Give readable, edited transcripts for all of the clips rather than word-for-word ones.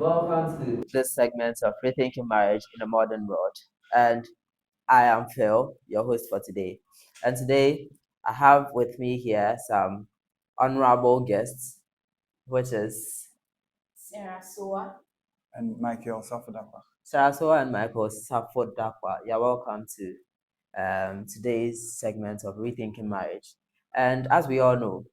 Welcome to this segment of Rethinking Marriage in a Modern World. And I am Phil, your host for today. And today I have with me here some honorable guests, which is Sarah Soa. And Michael Safadapa. Sarasoa and Michael Safod Dakwa. You're welcome to today's segment of Rethinking Marriage. And as we all know,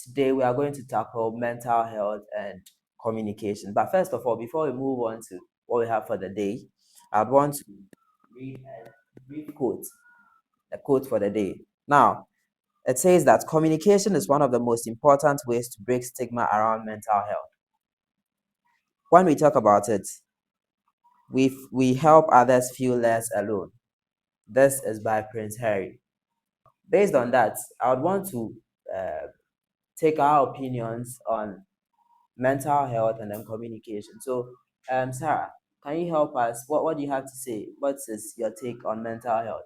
today we are going to tackle mental health and communication. But first of all, before we move on to what we have for the day, I'd want to read a brief quote, a quote for the day. Now, it says that communication is one of the most important ways to break stigma around mental health. When we talk about it, we help others feel less alone. This is by Prince Harry. Based on that, I would want to uh, take our opinions on mental health and then communication. So, Sarah, can you help us? What do you have to say? What is your take on mental health?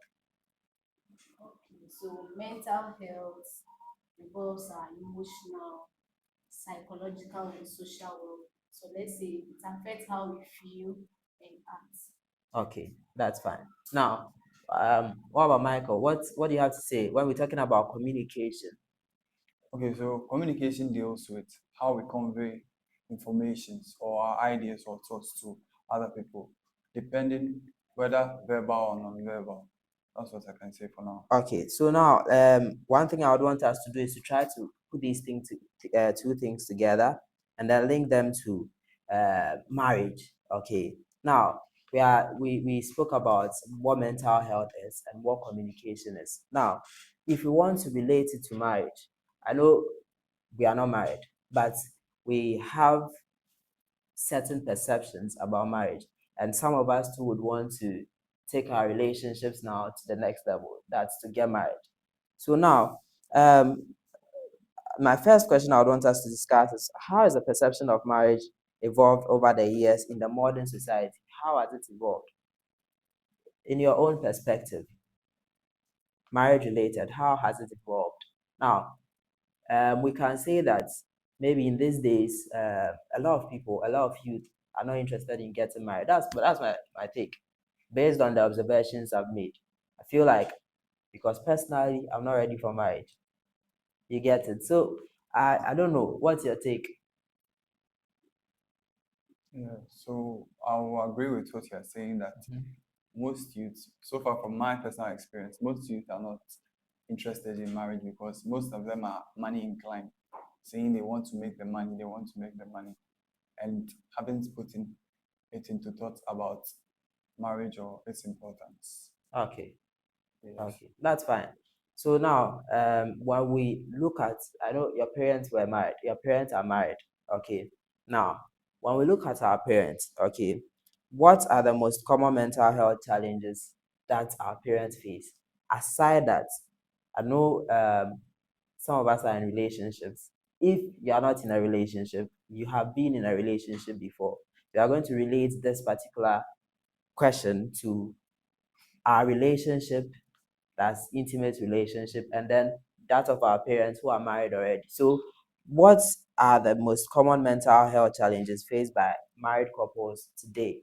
Okay, so mental health involves our emotional, psychological, and social world. So let's say it affects how we feel and act. Okay, that's fine. Now, what about Michael? What do you have to say when we're talking about communication? Okay, so communication deals with how we convey informations or our ideas or thoughts to other people, depending whether verbal or non-verbal. That's what I can say for now. Okay, so now, one thing I would want us to do is to try to put these things two things together and then link them to marriage. Okay, now we spoke about what mental health is and what communication is. Now, if we want to relate it to marriage, I know we are not married, but we have certain perceptions about marriage. And some of us too would want to take our relationships now to the next level. That's to get married. So now, um, my first question I would want us to discuss is how has the perception of marriage evolved over the years in the modern society? How has it evolved? In your own perspective, marriage related, how has it evolved? Now, we can say that maybe in these days, a lot of people, a lot of youth are not interested in getting married. That's my take based on the observations I've made. I feel like because personally, I'm not ready for marriage. You get it? So I don't know. What's your take? Yeah, so I will agree with what you're saying that most youths, so far from my personal experience, most youth are not interested in marriage because most of them are money inclined, saying they want to make the money, they want to make the money, and haven't put it into thought about marriage or its importance. Okay. Yes. Okay, that's fine. So now, when we look at, I know your parents were married. Your parents are married. Okay. Now, when we look at our parents, okay, what are the most common mental health challenges that our parents face? Aside that, I know some of us are in relationships. If you are not in a relationship, you have been in a relationship before. We are going to relate this particular question to our relationship, that's intimate relationship, and then that of our parents who are married already. So, what are the most common mental health challenges faced by married couples today?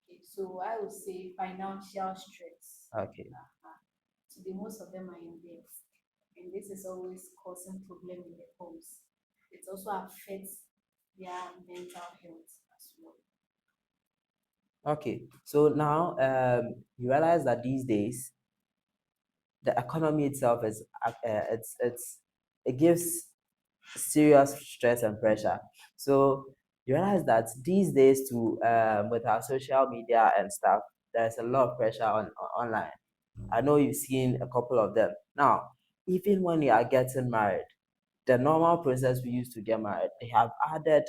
Okay, so I would say financial stress. Okay. Today, most of them are in debt, and this is always causing problem in their homes. It also affects their mental health as well. Okay. So now you realize that these days the economy itself is it gives serious stress and pressure. So you realize that these days too, with our social media and stuff, there's a lot of pressure online. I know you've seen a couple of them. Now, even when you are getting married, the normal process we used to get married, they have added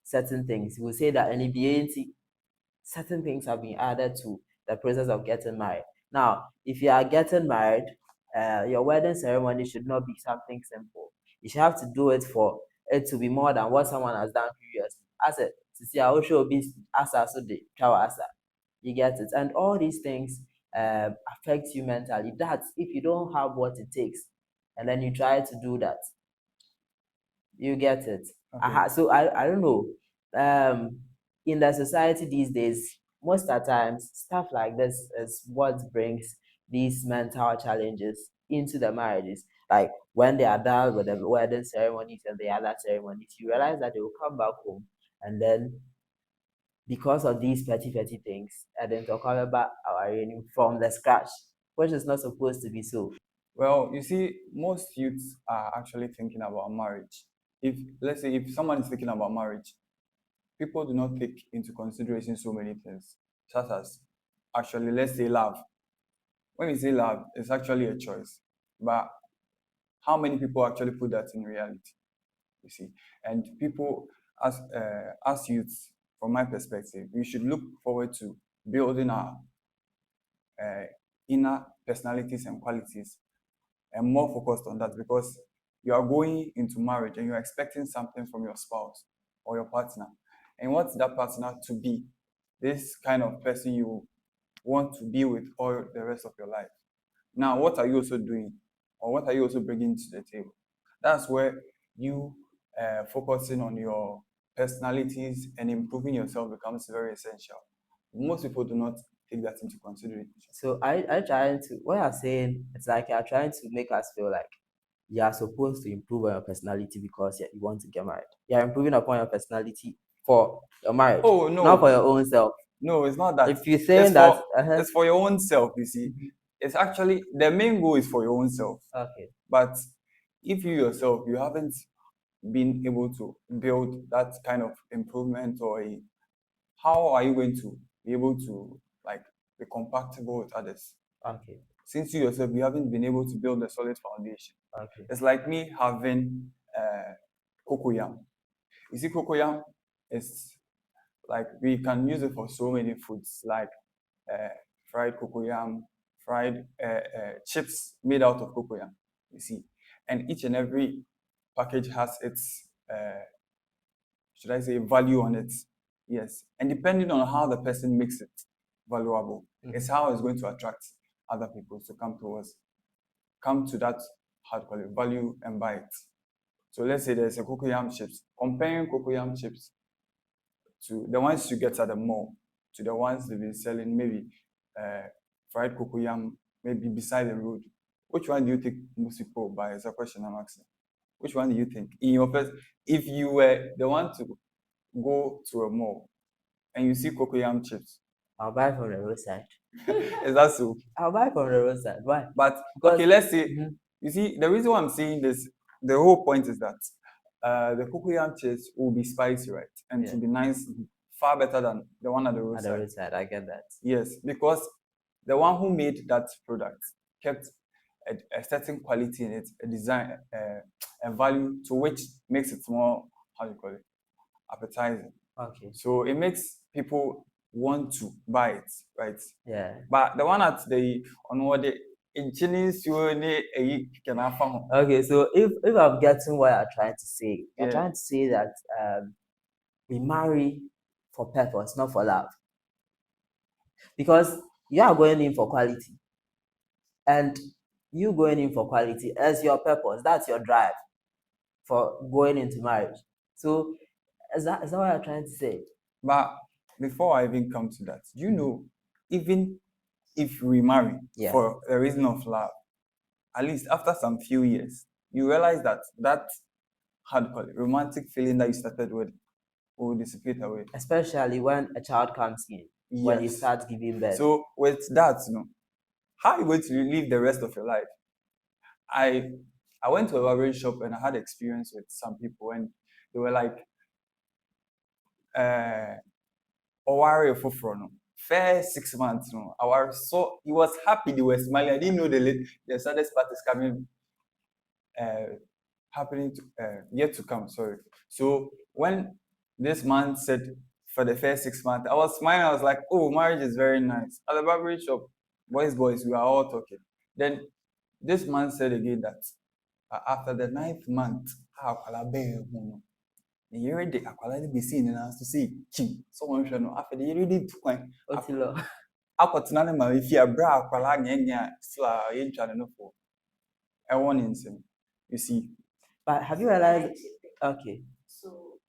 certain things. We say that NEBAT, certain things have been added to the process of getting married. Now, if you are getting married, your wedding ceremony should not be something simple. You should have to do it for it to be more than what someone has done previously. As a to see how should be asa so the travel asa. You get it, and all these things affect you mentally. That's if you don't have what it takes, and then you try to do that. You get it. Okay. So I don't know. um in the society these days, most of the times stuff like this is what brings these mental challenges into the marriages. Like when they are done with the wedding ceremonies and the other ceremonies, you realize that they will come back home, and then because of these petty things, and then talk about our from the scratch, which is not supposed to be so. Well, you see, most youths are actually thinking about marriage. If let's say if someone is thinking about marriage, people do not take into consideration so many things, such as actually, let's say love. When we say love, it's actually a choice. But how many people actually put that in reality? You see, and people as youths, from my perspective, we should look forward to building our uh, inner personalities and qualities, and more focused on that, because you are going into marriage and you're expecting something from your spouse or your partner. And what's that partner to be? This kind of person you want to be with all the rest of your life. Now, what are you also doing? Or what are you also bringing to the table? That's where you focusing on your personalities and improving yourself becomes very essential. Most people do not take that into consideration. So I trying to, what you're saying, it's like you're trying to make us feel like you are supposed to improve on your personality because you want to get married. You're improving upon your personality for your marriage, Oh not for no, your own self. no, it's not that. If you're saying that, It's for your own self. You see, Mhm. it's actually the main goal is for your own self. Okay, But if you yourself you haven't been able to build that kind of improvement, how are you going to be able to like be compatible with others? okay, Since you yourself you haven't been able to build a solid foundation. okay. It's like me having cocoyam. You see, cocoyam is like we can use it for so many foods, like uh, fried cocoyam, fried chips made out of cocoyam. You see, and each and every package has its should I say value on it. Yes, and depending on how the person makes it valuable, it's how it's going to attract other people to come to that, how to call it, value and buy it. So let's say there's a cocoyam chips. Comparing cocoyam chips to the ones you get at the mall to the ones they've been selling, maybe uh, fried cocoyam, maybe beside the road. Which one do you think most people buy? Is a question I'm asking. Which one do you think? In your first, if you were the one to go to a mall and you see cocoyam chips, I'll buy from the roadside. is that so? I'll buy from the roadside. Why? But Because okay, let's say, Mhm. you see, the reason why I'm saying this, the whole point is that the cocoyam chips will be spicy, right? And Yeah. to be nice, far better than the one at the At the roadside. roadside, I get that. Yes, because the one who made that product kept a certain quality in it, a design, a value to which makes it more, how do you call it, appetizing. Okay. So it makes people want to buy it, right? Yeah. But the one at the on what the engineers you can have. Okay. So if I'm getting what you're trying to say, you're Yeah. trying to say that we marry for purpose, not for love, because you are going in for quality, and you going in for quality as your purpose. That's your drive for going into marriage. So is that what you're trying to say? But before I even come to that, you know, even if we marry Yeah. for a reason of love, at least after some few years, you realize that how to call it, romantic feeling that you started with will dissipate away. Especially when a child comes in, when you Yes. start giving birth. So with that, how are you going to live the rest of your life? I I went to a barber shop and I had experience with some people, and they were like, Owari Fufro, no. First 6 months, no. Our so he was happy, they were smiling. I didn't know the saddest part is coming uh, happening to, yet to come. Sorry. So when this man said for the first 6 months, I was smiling. I was like, "Oh, marriage is very nice." At the barber shop, boys, we are all talking. Then this man said again that after the ninth month, yɛyere de akwalaa no bɛsii ne nan so sɛ kyim sɛ wɔnhwɛ no afei de yɛre de tu kwan Otilo. akɔtena ne maame fie a berɛ a akwalaa nyeanya still a yɛntwa ne nofo ɛwɔ ne nsam. You see, But have you realized? Okay. So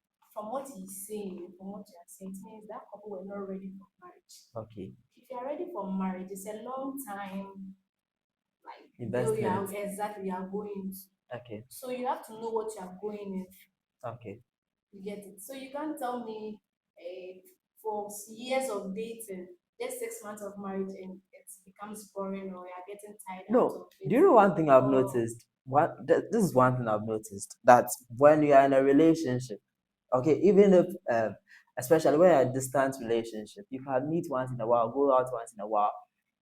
from what he's saying, from what you are saying, it means that couple were not ready for marriage. Okay. If you are ready for marriage, it's a long time, like deal you are Investment. exactly you are going to. Okay. So you have to know what you are going in. Okay. You get it. So you can't tell me for years of dating, just 6 months of marriage, and it becomes boring or you're getting tired out No. of Do it. you know one thing I've Or noticed? This is one thing I've noticed that when you are in a relationship, okay, even if especially when you're in a distant relationship, you can meet once in a while, go out once in a while.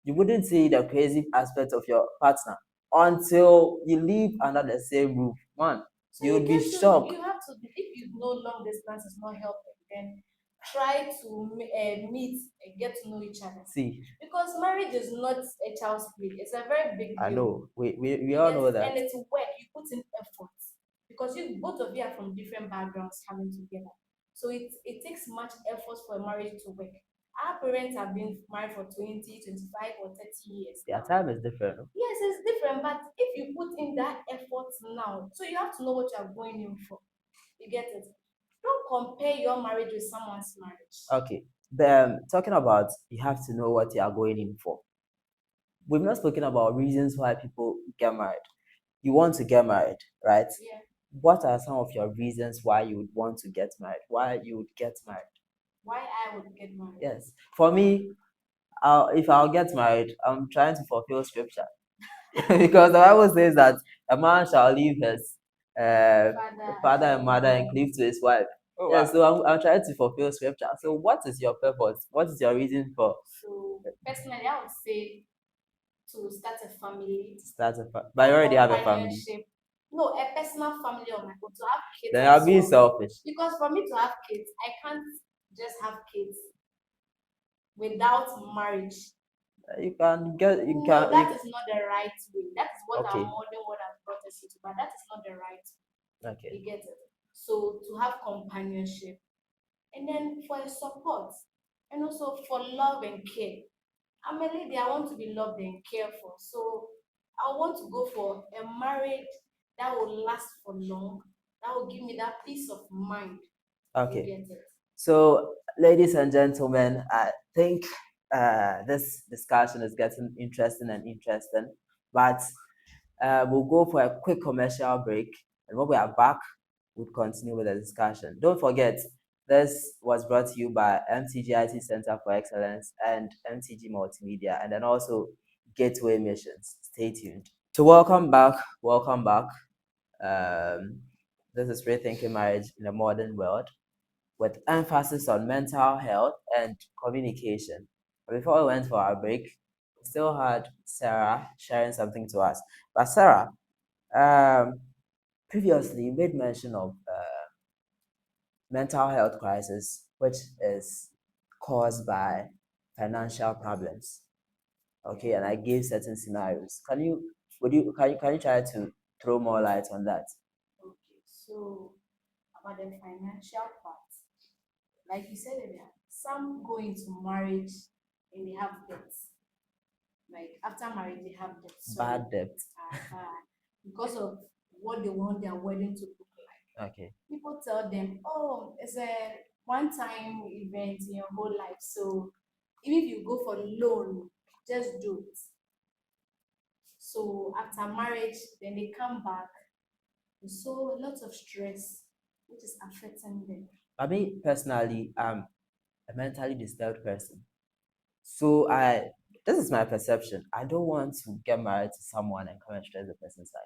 You wouldn't see the crazy aspect of your partner until you live under the same roof. Man, so you you would be get to shocked. you have to if you know long distance is not helping, then try to meet and get to know each other. See, Because marriage is not a child's play. It's a very big I deal. know. We You all get know it? that. And it's work. You put in effort. Because you both of you are from different backgrounds coming together. So it takes much effort for a marriage to work. Our parents have been married for 20, 25, or 30 years Their now. time is different. No? Yes, it's different, but if you put in that effort now, so you have to know what you are going in for. You get it? Don't compare your marriage with someone's marriage. Okay. Talking about you have to know what you are going in for. We've not spoken about reasons why people get married. You want to get married, right? Yeah. What are some of your reasons why you would want to get married? Why you would get married? Why I would get married? Yes. For me, if I'll get married, I'm trying to fulfill scripture. Because the Bible says that a man shall leave his father and mother and cleave to his wife. Oh, Yeah, wow. so I'm trying to fulfill scripture. So what is your purpose? What is your reason for So personally, I would say to start a family, starting? But you already have a family. companionship. No, a personal family of my own, to have kids Then as you're being well. selfish. Because for me to have kids, I can't just have kids without marriage. You can get you No, can that you, is not the right way. That is what our okay. modern world has brought us into, but that is not the right way. Okay. You get it? So to have companionship, and then for a support, and also for love and care. I'm a lady, I want to be loved and cared for. So I want to go for a marriage that will last for long, that will give me that peace of mind. You Okay. get it? So, ladies and gentlemen, I think this discussion is getting interesting and interesting. But we'll go for a quick commercial break, and when we are back, we'll continue with the discussion. Don't forget, this was brought to you by MTGIT Center for Excellence and MTG Multimedia, and then also Gateway Missions. Stay tuned. So, welcome back. Welcome back. This is Rethinking Marriage in a Modern World, with emphasis on mental health and communication. But before we went for our break, we still had Sarah sharing something to us. But Sarah, previously you made mention of mental health crisis, which is caused by financial problems. Okay, and I gave certain scenarios. Can you try to throw more light on that? Okay, so about the financial part, like you said earlier, some go into marriage and they have debts. Like after marriage, they have debts. Sorry. Bad debt. Because of what they want their wedding to look like. Okay. People tell them, oh, it's a one-time event in your whole life. So even if you go for loan, just do it. So after marriage, then they come back. So a lot of stress, which is affecting them. I mean, personally, I'm a mentally disturbed person. So this is my perception. I don't want to get married to someone and come and stress the person's life.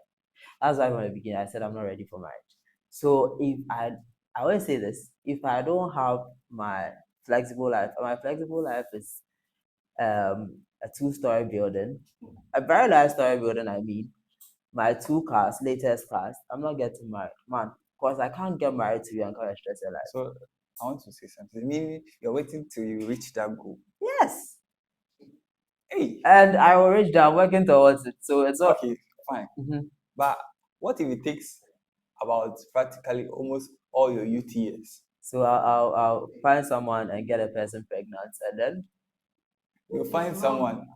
That's why from the beginning I said I'm not ready for marriage. So if I always say this, if I don't have my flexible life, my flexible life is a two-story building, a very large story building. I mean, my two cars, latest cars. I'm not getting married, man, because I can't get married to you and come and stress your life. So I want to say something. Meaning you're waiting till you reach that goal. Yes. Hey. And I will reach that. I'm working towards it. So it's not Okay, fine. Mhm. But what if it takes about practically almost all your youth years? So I'll find someone and get a person pregnant, and then You find someone.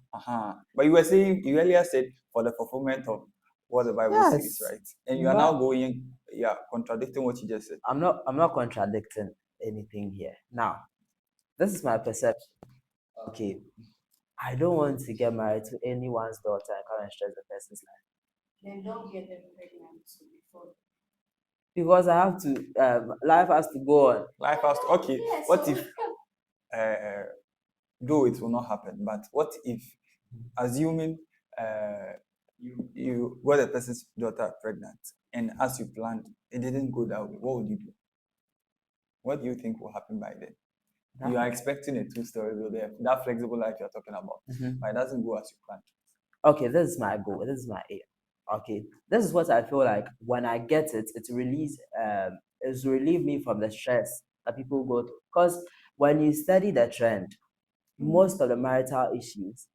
But you were saying, you earlier said for the fulfillment of what the Bible says, yes, right? And you are but now going yeah, contradicting what you just said. I'm not contradicting anything here. Now, this is my perception. Okay, I don't want to get married to anyone's daughter and come and stress the person's life Then don't get them pregnant too before. because I have to. Life has to go on. Life has to, okay. Yeah, What so if, uh, though it will not happen, but what if, assuming you got a person's daughter pregnant, and as you planned, it didn't go that way, what would you do? What do you think will happen by then? You are expecting a two-story building, that flexible life you're talking about, but it doesn't go as you planned. Okay, this is my goal. This is my aim. Okay, this is what I feel like when I get it, it's relieve me from the stress that people go through. Because when you study the trend, most of the marital issues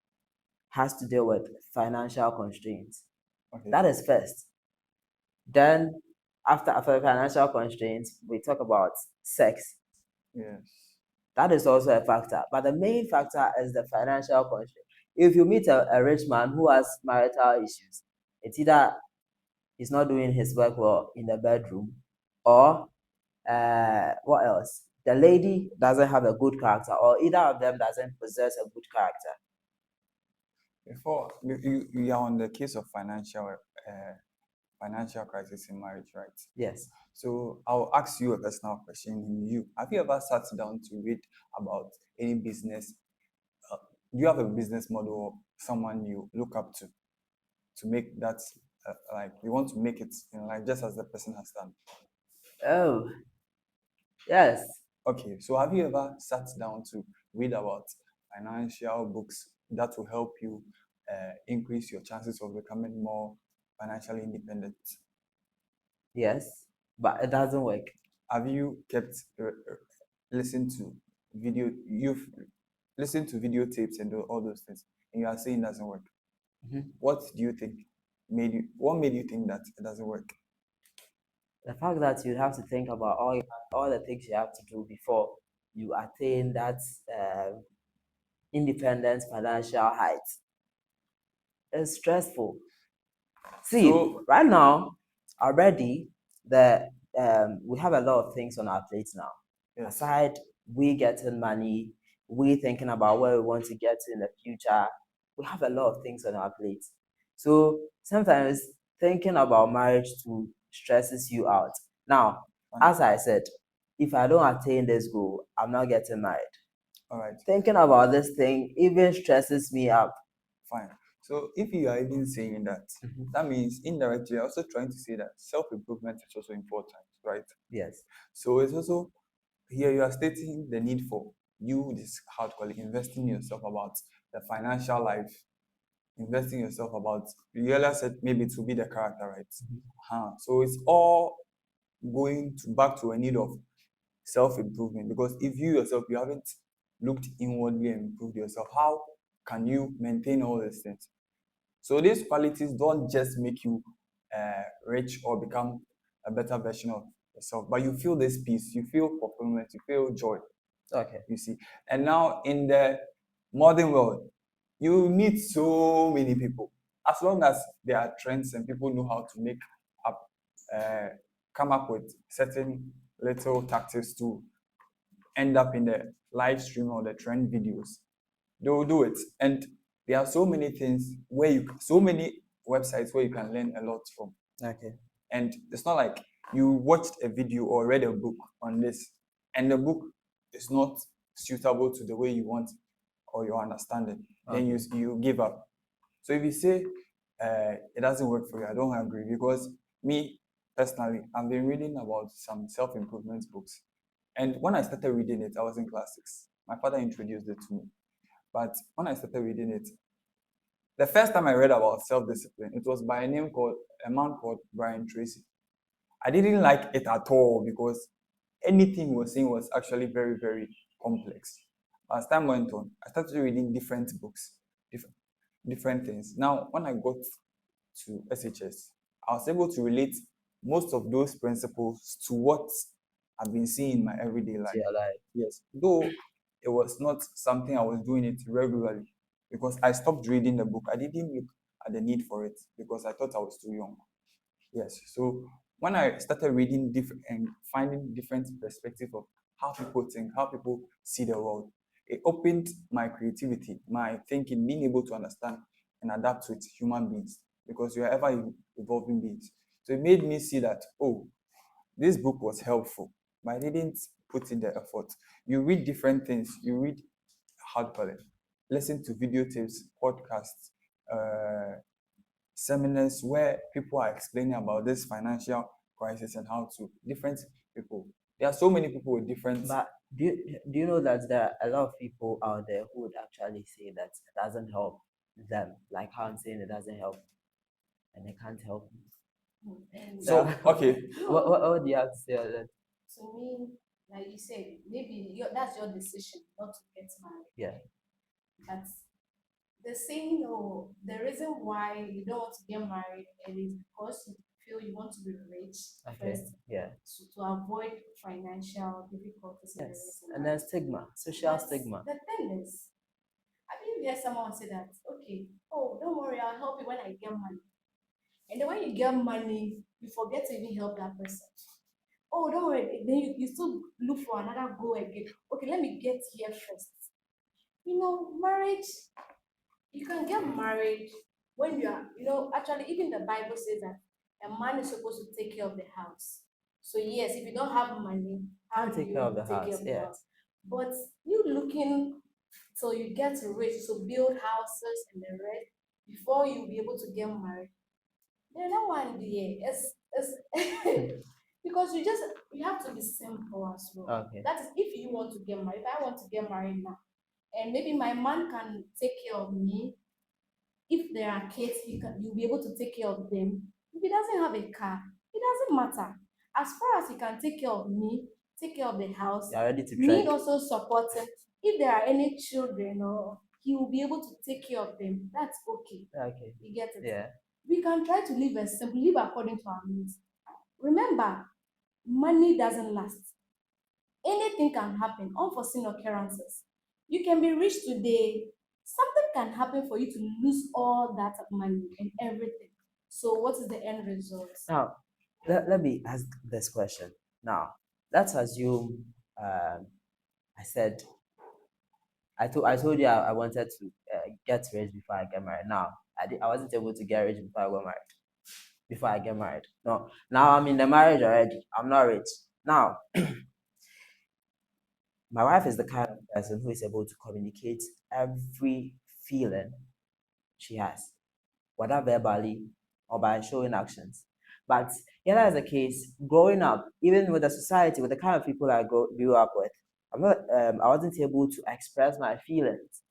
has to deal with financial constraints. Okay. That is first. Then after financial constraints, we talk about sex. Yes. That is also a factor. But the main factor is the financial constraint. If you meet a rich man who has marital issues, it's either he's not doing his work well in the bedroom, or what else? The lady doesn't have a good character, or either of them doesn't possess a good character. Before you are on the case of financial crisis in marriage, right? Yes. So I'll ask you a personal question. Have you ever sat down to read about any business? Uh, do you have a business model or someone you look up to make that, like you want to make it in life just as the person has done? Oh, yes. Okay, so have you ever sat down to read about financial books that will help you increase your chances of becoming more financially independent? Yes. But it doesn't work. Have you kept listened to you've listened to videotapes and all those things, and you are saying it doesn't work? Mhm. What do you think what made you think that it doesn't work? The fact that you have to think about all the things you have to do before you attain that independent financial height is stressful. See, So right now, already the we have a lot of things on our plates now. yes, Aside we getting money, we thinking about where we want to get to in the future, we have a lot of things on our plates. So sometimes thinking about marriage too stresses you out. Now, fine. as I said, if I don't attain this goal, I'm not getting married. All right, Thinking about this thing even stresses me up. fine. So if you are even saying that, Mhm. that means indirectly you're also trying to say that self-improvement is also important, right? Yes. So it's also here you are stating the need for you, this how to call it, investing in yourself about the financial life, investing in yourself about, you earlier said maybe to be the character, right? So it's all going to back to a need of self-improvement, because if you yourself you haven't looked inwardly and improved yourself, how can you maintain all these things? So these qualities don't just make you rich or become a better version of yourself, but you feel this peace, you feel fulfillment, you feel joy, Okay. you see. And now in the modern world, you meet so many people. As long as there are trends and people know how to make up, uh, come up with certain little tactics to end up in the live stream or the trend videos, they will do it. And there are so many things so many websites where you can learn a lot from. Okay. And it's not like you watched a video or read a book on this, and the book is not suitable to the way you want or your understanding. Then you give up. So if you say it doesn't work for you, I don't agree, because me personally, I've been reading about some self-improvement books. And when I started reading it, I was in class 6. My father introduced it to me. But when I started reading it, the first time I read about self-discipline, it was by a man called Brian Tracy. I didn't like it at all because anything he was saying was actually very, very complex. As time went on, I started reading different books, different, different things. Now, when I got to SHS, I was able to relate most of those principles to what I've been seeing in my everyday To life. your life. Yes, though it was not something I was doing it regularly, because I stopped reading the book. I didn't look at the need for it because I thought I was too young. Yes, so when I started reading different and finding different perspectives of how people think, how people see the world, it opened my creativity, my thinking, being able to understand and adapt with human beings because we are ever evolving beings. So it made me see that, oh, this book was helpful, but I didn't put in the effort. You read different things. You read, how to call it, listen to videotapes, podcasts, uh, seminars where people are explaining about this financial crisis and how to different people. There are so many people with different. But do you know that there are a lot of people out there who would actually say that it doesn't help them, like how I'm saying it doesn't help, and they can't help me. And So okay, What do you have to say on that? to me, like you said, maybe that's your decision not to get married. Yeah. But the saying or the reason why you don't want to get married and is because you feel you want to be rich Okay. first Yeah. to avoid financial difficulties in the Yes. rest of And life. then stigma, social But stigma. the thing is, I didn't hear someone say that, okay, oh, don't worry, I'll help you when I get money. And then when you get money, you forget to even help that person. Oh, don't worry, then you still look for another goal again. Okay, let me get here first. Marriage, you can get married when you are, actually, even the Bible says that a man is supposed to take care of the house. So, yes, if you don't have money, how Can't do take care of you the take care house. of the Yeah. house? But you looking till you get rich to build houses and the rest before you be able to get married, then that one there is because you have to be simple as well. Okay. That is if you want to get married. If I want to get married now, and maybe my man can take care of me. If there are kids, you'll be able to take care of them. If he doesn't have a car, it doesn't matter. As far as he can take care of me, take care of the house, You're ready to me trek. also support him. If there are any children, or he will be able to take care of them, that's okay. Okay. You get it? Yeah. We can try to live as simple, live according to our needs. Remember, money doesn't last. Anything can happen, unforeseen occurrences. You can be rich today, something can happen for you to lose all that money and everything. So, what is the end result? Now, let me ask this question. Now, let's assume I said I told you I wanted to get rich before I get married. Now, I wasn't able to get rich before I got married. Before I get married. No. Now I'm in the marriage already. I'm not rich. Now, my wife is the kind of person who is able to communicate every feeling she has, whether verbally or by showing actions. But yeah, that is the case. Growing up, even with the society, with the kind of people I grew up with, I wasn't able to express my feelings.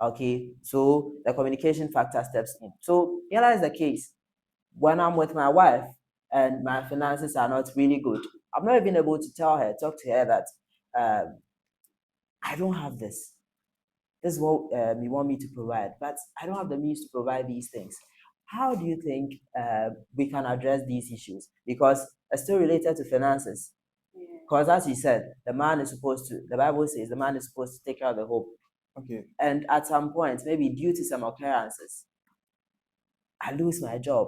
Okay, so the communication factor steps in. So yeah, that is the case. When I'm with my wife and my finances are not really good, I'm not even able to talk to her that I don't have this. This is what you want me to provide, but I don't have the means to provide these things. How do you think we can address these issues? Because it's still related to finances. Because as you said, the Bible says the man is supposed to take care of the home. Okay. And at some point, maybe due to some occurrences, I lose my job.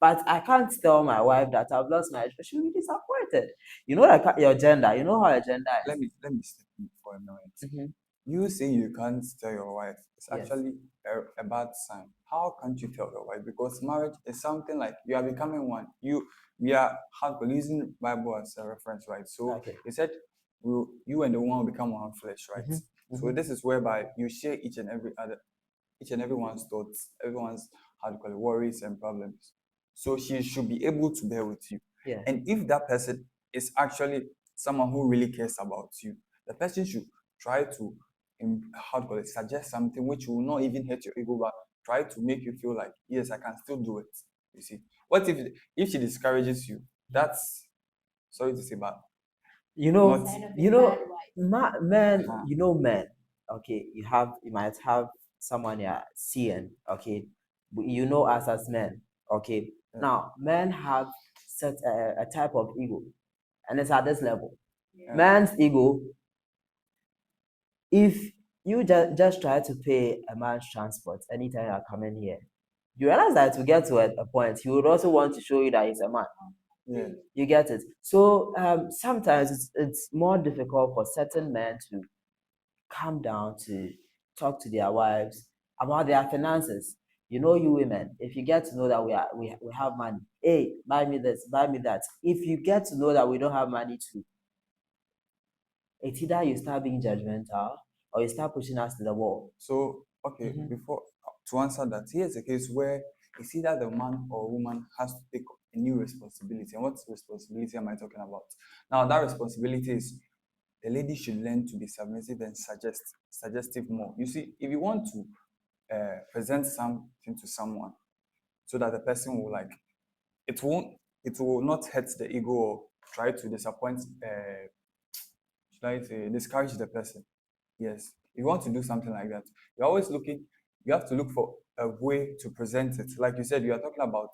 But I can't tell my wife that I've lost my job. She'll be disappointed. You know, like your gender. You know how your gender is. Let me step in for a minute. Mm-hmm. You saying you can't tell your wife is Yes. actually a bad sign. How can't you tell your wife? Because marriage is something like you are becoming one. We are using Bible as a reference, right? So Okay. he said, you and the woman will become one flesh, right? Mm-hmm. So this is whereby you share each and everyone's thoughts, everyone's, how to call it, worries and problems. So she should be able to bear with you. Yeah. And if that person is actually someone who really cares about you, the person should try to, how to call it, suggest something which will not even hurt your ego, but try to make you feel like, yes, I can still do it. You see, what if she discourages you? That's, sorry to say, but You know, not. Sign of you a know, bad wife. men. Uh-huh. You know, men. Okay, you might have someone you're seeing. Okay, but you know us as men. Okay, Yeah. now men have set a type of ego, and it's at this level. Yeah. Man's ego. If you just try to pay a man's transport anytime you're coming here, You realize that to get to a point, he would also want to show you that he's a man. Yeah. You get it? So sometimes it's more difficult for certain men to calm down to talk to their wives about their finances. You know, you women, if you get to know that we have money, hey, buy me this, buy me that. If you get to know that we don't have money too, it's either you start being judgmental or you start pushing us to the wall. So, okay, Mhm. before to answer that, here's a case where it's either the man or woman has to take a new responsibility. And what responsibility am I talking about? Now, that responsibility is the lady should learn to be submissive and suggestive more. You see, if you want to present something to someone so that the person will like, it won't, it will not hurt the ego or try to disappoint, should I say, discourage the person. Yes. If you want to do something like that, you're always looking, you have to look for a way to present it. Like you said, you are talking about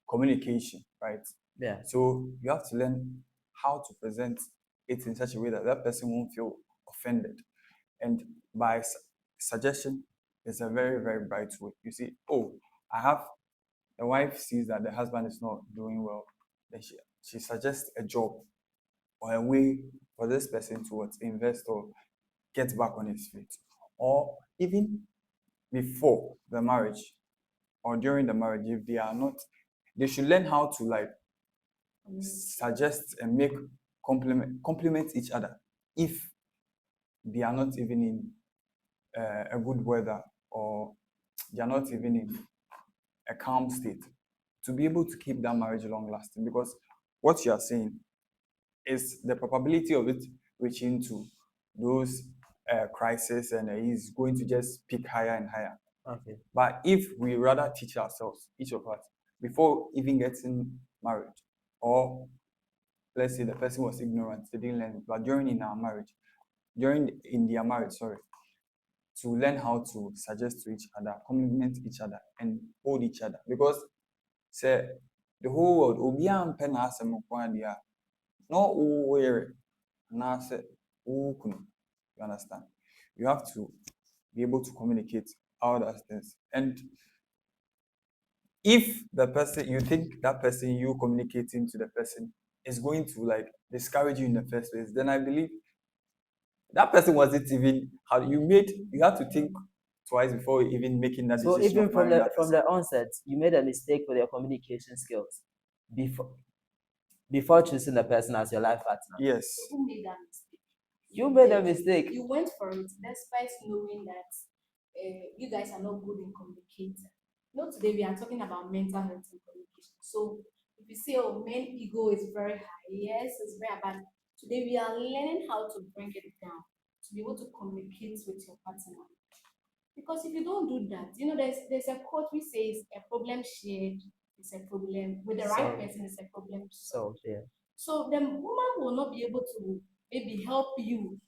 communication, right? Yeah. So you have to learn how to present it in such a way that that person won't feel offended. And by suggestion, is a very, very bright way. You see, oh, I have, the wife sees that the husband is not doing well, then she suggests a job or a way for this person to what, invest or get back on his feet. Or even before the marriage or during the marriage, if they are not, they should learn how to like suggest and make compliment each other if they are not even in a good weather or they are not even in a calm state to be able to keep that marriage long lasting. Because what you are saying is the probability of it reaching to those crises and he's going to just peak higher and higher. Okay. But if we rather teach ourselves, each of us, before even getting married, or let's say the person was ignorant, they didn't learn, but during in our marriage, during in their marriage, sorry, to learn how to suggest to each other, compliment each other, and hold each other. Because say the whole world, obiara mpɛ n'asɛm nko adeɛ a na ɔwɔ anaasɛ wokunu. You understand? You have to be able to communicate all those things. And if the person, you think that person, you communicating to the person is going to like discourage you in the first place, then I believe that person wasn't even how you have to think twice before even making that So decision even of from marrying the that from person. the onset, you made a mistake with your communication skills before choosing the person as your life partner. Yes. Who made that mistake? You made a did. mistake. You went for it despite knowing that you guys are not good in communicating. Not today we are talking about mental health and communication. So if you say, oh, men ego is very high, yes, it's very bad. Today we are learning how to bring it down to be able to communicate with your partner. Because if you don't do that, you know, there's a quote we say is a problem shared is a problem with the right person is a problem solved. So yeah. So the woman will not be able to maybe help you,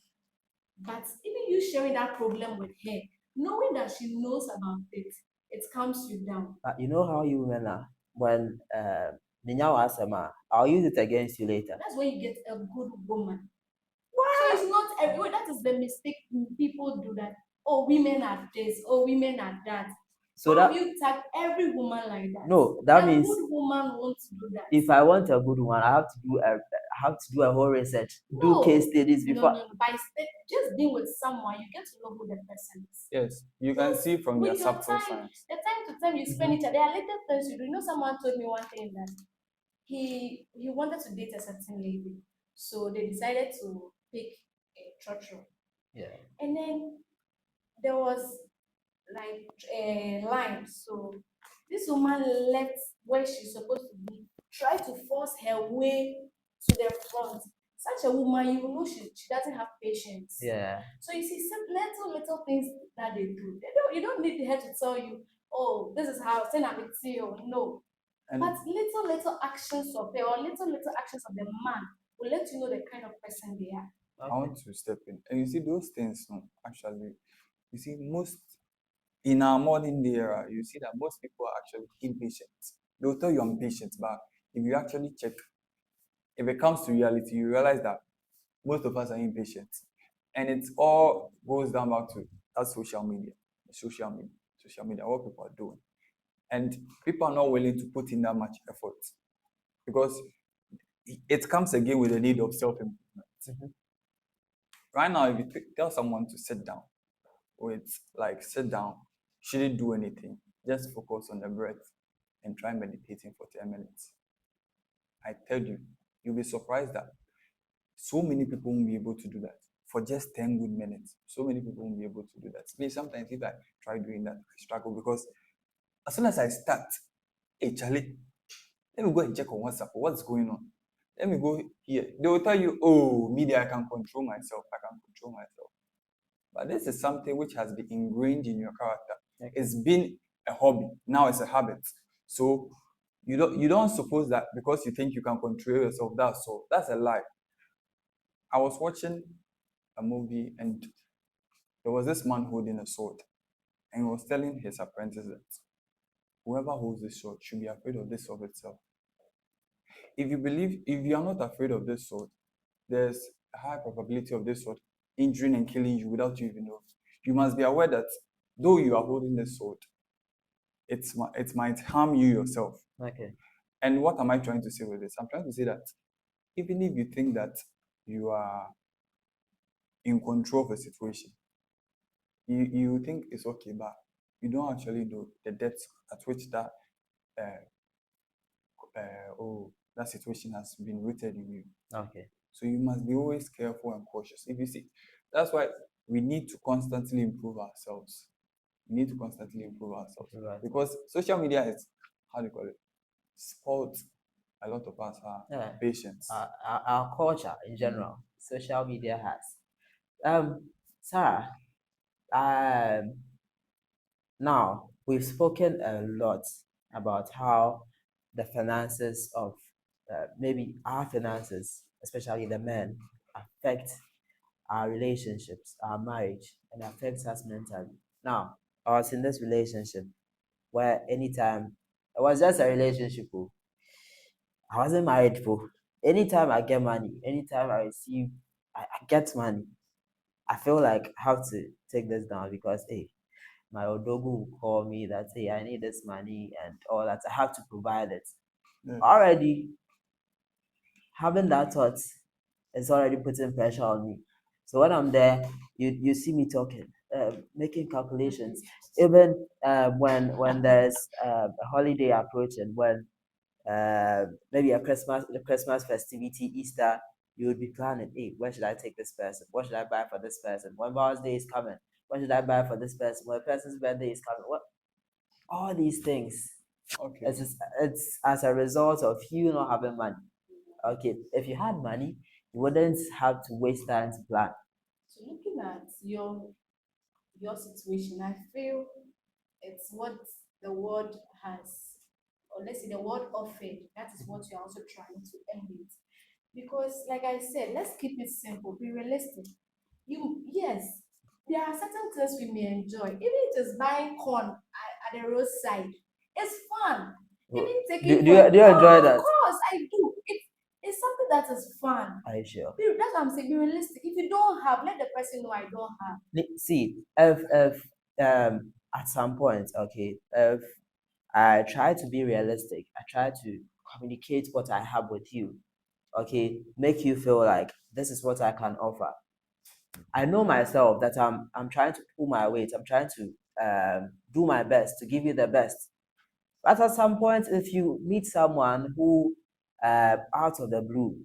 but even you sharing that problem with her, knowing that she knows about it, it calms you down. You know how you women are when Ninyawa Asama, I'll use it against you later. That's when you get a good woman. So it's not everywhere. That is the mistake people do that. Oh, women are this. Oh, women are that. So How that you tag every woman like that? no, that A means good woman won't do that. if I want a good one, I have to do a whole research, do case studies No, before. no, no. By just being with someone, you get to know who the person is. Yes. You can see from their With your subtle time, signs. the time to time you spend each other, there are little things you do. You know, someone told me one thing that he wanted to date a certain lady, so they decided to pick a church. Yeah. And then there was like a line. So this woman left where she's supposed to be, tried to force her way to the front. Such a woman, you know, she doesn't have patience. Yeah. So you see some little things that they do. You don't need her to tell you, oh, this is how send a you. No. And But little actions of the or little actions of the man will let you know the kind of person they are. I want to step in. And you see those things, no, actually, you see most in our modern day era, you see that most people are actually impatient. They'll tell you I'm patient, but if you actually check, if it comes to reality, you realize that most of us are impatient. And it all goes down back to that social media, social media, what people are doing. and people are not willing to put in that much effort because it comes again with the need of self-improvement. Right now, if you tell someone to sit down, sit down, shouldn't do anything, just focus on the breath and try meditating for 10 minutes. I tell you, you'll be surprised that so many people won't be able to do that for just 10 good minutes. So many people won't be able to do that. Me, sometimes if I try doing that, I struggle because as soon as I start, hey, Charlie, let me go and check on WhatsApp. What's going on? Let me go here. They will tell you, oh, media, I can control myself. I can control myself. But this is something which has been ingrained in your character. Okay. It's been a hobby. Now it's a habit. So you don't suppose that because you think you can control yourself, that's a lie. I was watching a movie and there was this man holding a sword and he was telling his apprentice that whoever holds this sword should be afraid of this sword itself. If you are not afraid of this sword, there's a high probability of this sword injuring and killing you without you even knowing. You must be aware that though you are holding this sword, it might harm you yourself. Okay. And what am I trying to say with this? I'm trying to say that even if you think that you are in control of a situation, you think it's okay, but you don't actually know the depth at which that that situation has been rooted in you. Okay. So you must be always careful and cautious. If you see, that's why we need to constantly improve ourselves. We need to constantly improve ourselves because social media is, how do you call it, spoiled a lot of us patience. Our culture in general, social media has. Sarah, now we've spoken a lot about how the finances of maybe our finances, especially the men, affect our relationships, our marriage, and affects us mentally. Now, I was in this relationship where anytime it was just a relationship, I wasn't married for. Anytime I get money, anytime I receive, I get money, I feel like I have to take this down because hey, my odogu will call me that hey, I need this money and all that. I have to provide it. Already having that thought is already putting pressure on me. So when I'm there, you see me talking, making calculations. Even when there's a holiday approaching, when maybe the Christmas festivity, Easter, you would be planning, hey, where should I take this person? What should I buy for this person? When Mother's Day is coming, what should I buy for this person? When the person's birthday is coming, what? All these things. Okay. It's as a result of you not having money. Okay, if you had money, you wouldn't have to waste time to plan. So looking at your situation, I feel it's what the world has, or let's say the world offered. That is what you're also trying to end it. Because, like I said, let's keep it simple, be realistic. Yes, there are certain things we may enjoy. Even just buying corn at the roadside, it's fun. Even taking do you enjoy that? Of course, I do. It's something that is fun. Are you sure? That's what I'm saying. Be realistic. If you don't have, let the person know I don't have. See, if at some point, okay, if I try to be realistic, I try to communicate what I have with you, okay, make you feel like this is what I can offer. I know myself that I'm trying to pull my weight. I'm trying to do my best to give you the best. But at some point, if you meet someone who, out of the blue,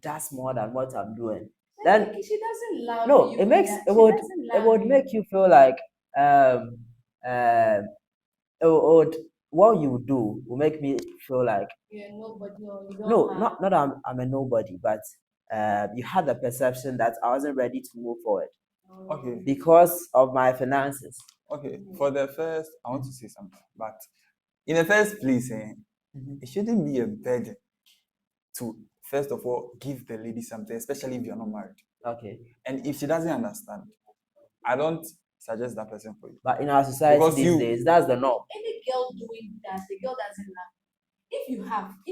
does more than what I'm doing, then she doesn't love no, you. It would make you feel like what you do will make me feel like you're nobody or you don't no, have. not I'm a nobody, but you had the perception that I wasn't ready to move forward. Okay. Because of my finances. Okay. For the first, I want to say something, but in the first place, it shouldn't be a burden to first of all give the lady something, especially if you're not married. Okay. And if she doesn't understand, I don't suggest that person for you. But in our society because these days, that's the norm. Any girl doing that, the girl doesn't love. If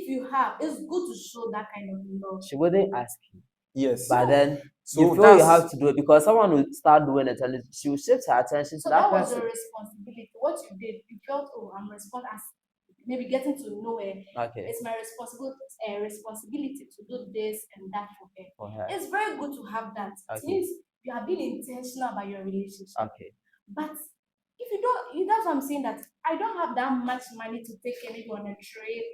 you have, it's good to show that kind of love. She wouldn't ask you. Yes. But then you feel you have to do it because someone will start doing it and she will shift her attention to that person. So that was your responsibility. what you did, you felt, oh, I'm responsible, as maybe getting to know her. Okay. It's my responsibility to do this and that for her. For her. It's very good to have that. It Okay. means you are being intentional about your relationship. Okay. But if you don't, that's what I'm saying, that I don't have that much money to take anyone on a trip.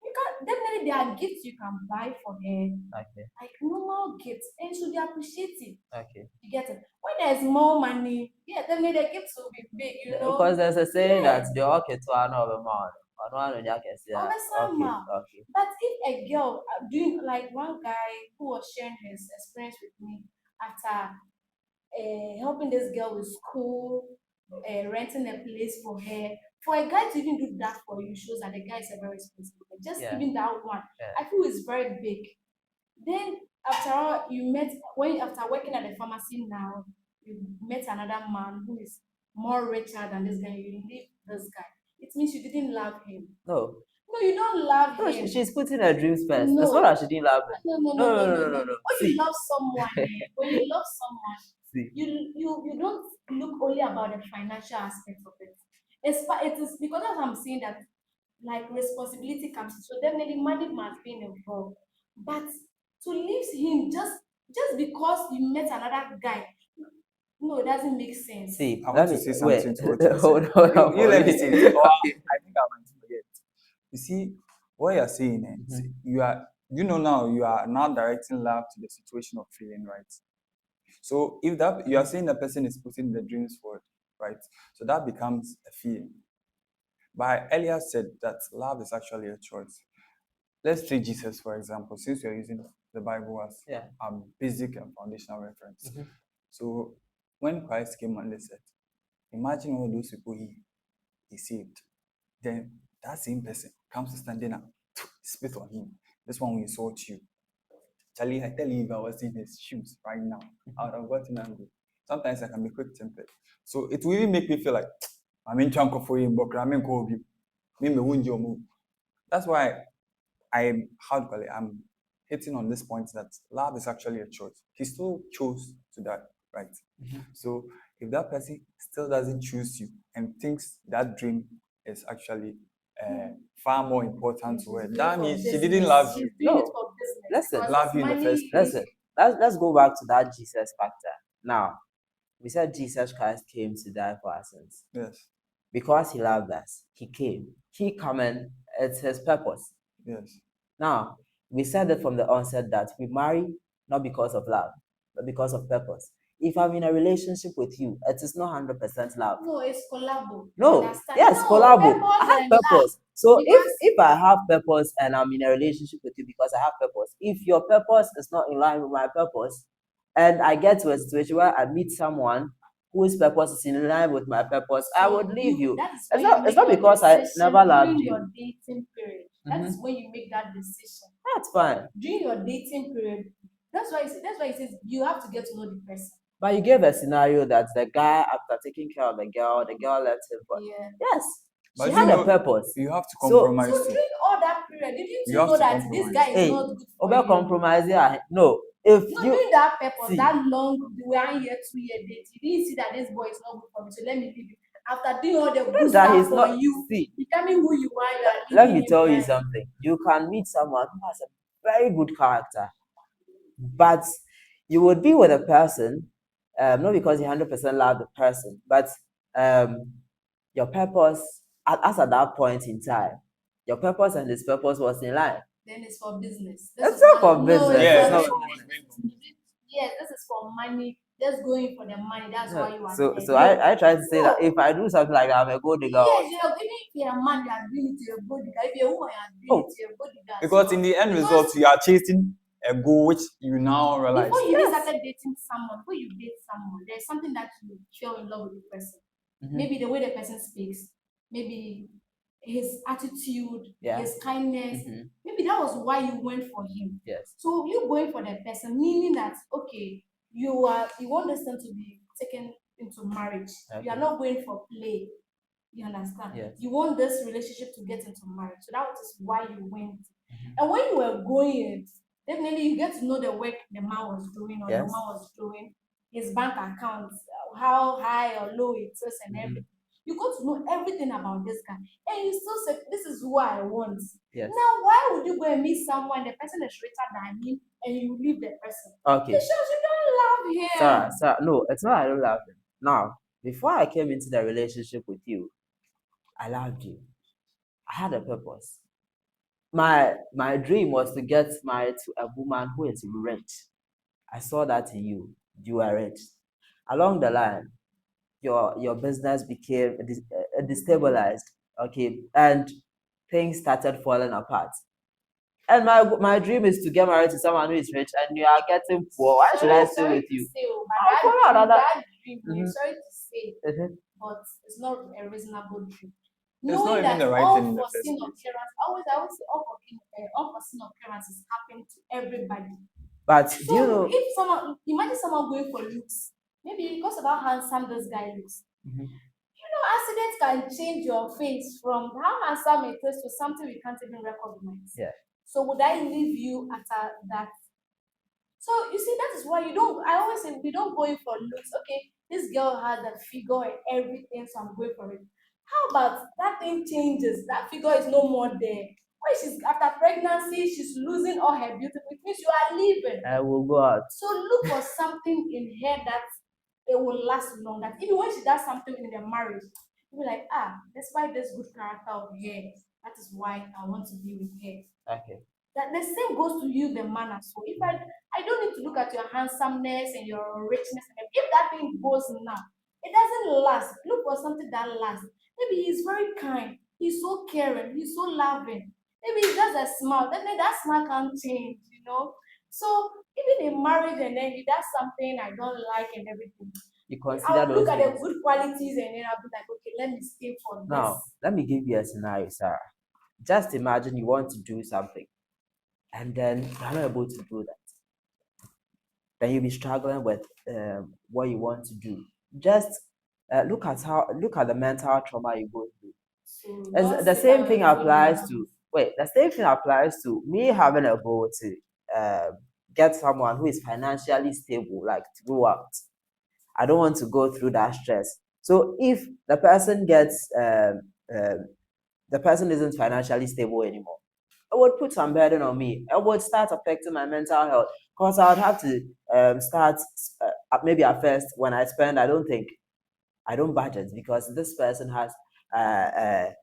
You can definitely, there are gifts you can buy for her, Okay. like normal gifts, and should be appreciated. Okay. You get it? When there's more money, yeah, definitely the gifts will be big, you know. Because there's a saying Yeah. that the okay to another man. Understand, Okay. but if a girl doing, like one guy who was sharing his experience with me after helping this girl with school, renting a place for her. For a guy to even do that for you shows that the guy is a very responsible guy. Just Yeah. even that one, Yeah. I feel it's very big. Then after all, you met, when after working at the pharmacy now, you met another man who is more richer than this guy. You leave this guy. It means you didn't love him. No. No, you don't love No, him. she's putting her dreams first. No. It's not that she didn't love him. No. When See. you love someone, when you love someone, See. you don't look only about the financial aspect of it. It is because of I'm saying that, like, responsibility comes, so definitely money must be involved. But to leave him just because you met another guy, no, it doesn't make sense. See, I let want to me say wait. something to what you're Hold saying. on. You let me say it. Or Okay. I think I might forget. You see, what you're saying, you are, now you are now directing love to the situation of feeling, right? So if that you are saying the person is putting the dreams forward, right? So that becomes a feeling. But I earlier said that love is actually a choice. Let's take Jesus, for example, since you're using the Bible as Yeah. a basic and foundational reference. Mhm. So when Christ came on this earth, imagine all those people he saved. Then that same person comes to standing up, spit on him. This one will insult you. Charlie, I tell you, if I was in his shoes right now, I would have gotten angry. Sometimes I can be quick tempered. So it will even make me feel like I'm in chunk for him, but I'm in call you. Me won't your move. That's why I'm how do you call it? I'm hitting on this point that love is actually a choice. He still chose to die, right? So if that person still doesn't choose you and thinks that dream is actually far more important to her, that means she didn't love you. No. Listen. Love you in the first place. Listen. Let's go back to that Jesus factor. Now, we said Jesus Christ came to die for our sins. Yes. Because he loved us, he came. He coming, it's his purpose. Yes. Now, we said it from the onset that we marry not because of love, but because of purpose. If I'm in a relationship with you, it is not 100% love. No, it's collabo. No, Understand? yes, No, collabo. purpose I have and love. purpose. So Because- if I have purpose and I'm in a relationship with you because I have purpose, if your purpose is not in line with my purpose, and I get to a situation where I meet someone whose purpose is in line with my purpose, I would leave you. That is It's when you not make your because I decision never loved during you. your dating period. That is when you make that decision. That's fine. During your dating period, that's why it says you have to get to know the person. But you gave a scenario that the guy, after taking care of the girl left him for. Yeah. Yes. But She had a purpose. You have to So- compromise So too. during all that period, didn't You you have know to that compromise. this guy is Hey, not good for over you? compromising. No, if No, you during that purpose, see. that long 1 year, 2 year date, you didn't see that this boy is not good for me, so let me leave you. After doing all the good that stuff he's for not you, see. becoming who you are, you are Let leaving me him tell you behind. something. You can meet someone who has a very good character, but you would be with a person, not because you 100% love the person, but your purpose, as at that point in time, your purpose and his purpose was in line. Then it's for business. It's not for No, business. it's Yeah, not no, for it's business. Yes, this is for money. Just going for the money. That's why you are So, there. so No. I try to say that No. if I do something like that, I'm a gold digger. Yes, even if you're a man, you are doing it to your body guy. If you're a woman, you are doing it to your body guy. Because in the end result, you are chasing a goal which you now realize. Before you even started dating someone, before you date someone, there's something that you feel in love with the person. Maybe the way the person speaks, maybe his attitude, his kindness. Maybe that was why you went for him. Yes. So you going for the person, meaning that okay, you want this thing to be taken into marriage. You are not going for play. You understand? Yes. You want this relationship to get into marriage. So that is why you went. And when you were going, definitely you get to know the work the man was doing or the woman was doing, his bank accounts, how high or low it is, and everything. You got to know everything about this guy, and you still say, "This is who I want." Yes. Now, why would you go and meet someone, the person is richer than him, and you leave the person? Okay. It shows you don't love him. Sarah, no, it's not I don't love him. Now, before I came into the relationship with you, I loved you. I had a purpose. My dream was to get married to a woman who is rich. I saw that in you. You are rich. Along the line, your business became destabilized. Okay, and things started falling apart. And my dream is to get married to someone who is rich, and you are getting poor. Why should I stay with you? I'll follow another. That dream, sorry to say, Mhm. but it's not a reasonable dream. It's not Knowing even that the right all thing in the first foreseen place. occurrence, I always say unforeseen occurrences happen to everybody. But do you So know? if someone, imagine someone going for looks, maybe because of how handsome this guy looks. Mhm. You know, accidents can change your face from how handsome it is to something we can't even recognize. Yeah. So would I leave you at that? So you see, that is why you don't. I always say we don't go in for looks. Okay, this girl had that figure and everything, so I'm going for it. How about that thing changes? That figure is no more there. When she's after pregnancy, she's losing all her beauty. It means you are leaving. I will go out. So look for something in her that it will last long. That even when she does something in their marriage, you'll be like, despite this good character of her, that is why I want to be with her. Okay. That the same goes to you, the man as well. If I don't need to look at your handsomeness and your richness, and if that thing goes now, it doesn't last. Look for something that lasts. Maybe he's very kind, he's so caring, he's so loving. Maybe it's just a smile. Then that smile can change. So even in marriage and then he does something I don't like and everything. You consider I'll those look at the things. good qualities and then I'll be like, okay, let me stay for Now, this. let me give you a scenario, Sarah. Just imagine you want to do something and then you're not able to do that. Then you'll be struggling with what you want to do. Just look at the mental trauma you go through. So As don't the sit same down thing and feel applies bad. to the same thing applies to me having a goal to get someone who is financially stable, like throughout. I don't want to go through that stress. So if the person gets the person isn't financially stable anymore, it would put some burden on me. It would start affecting my mental health because I would have to start maybe at first when I spend. I don't budget because this person has a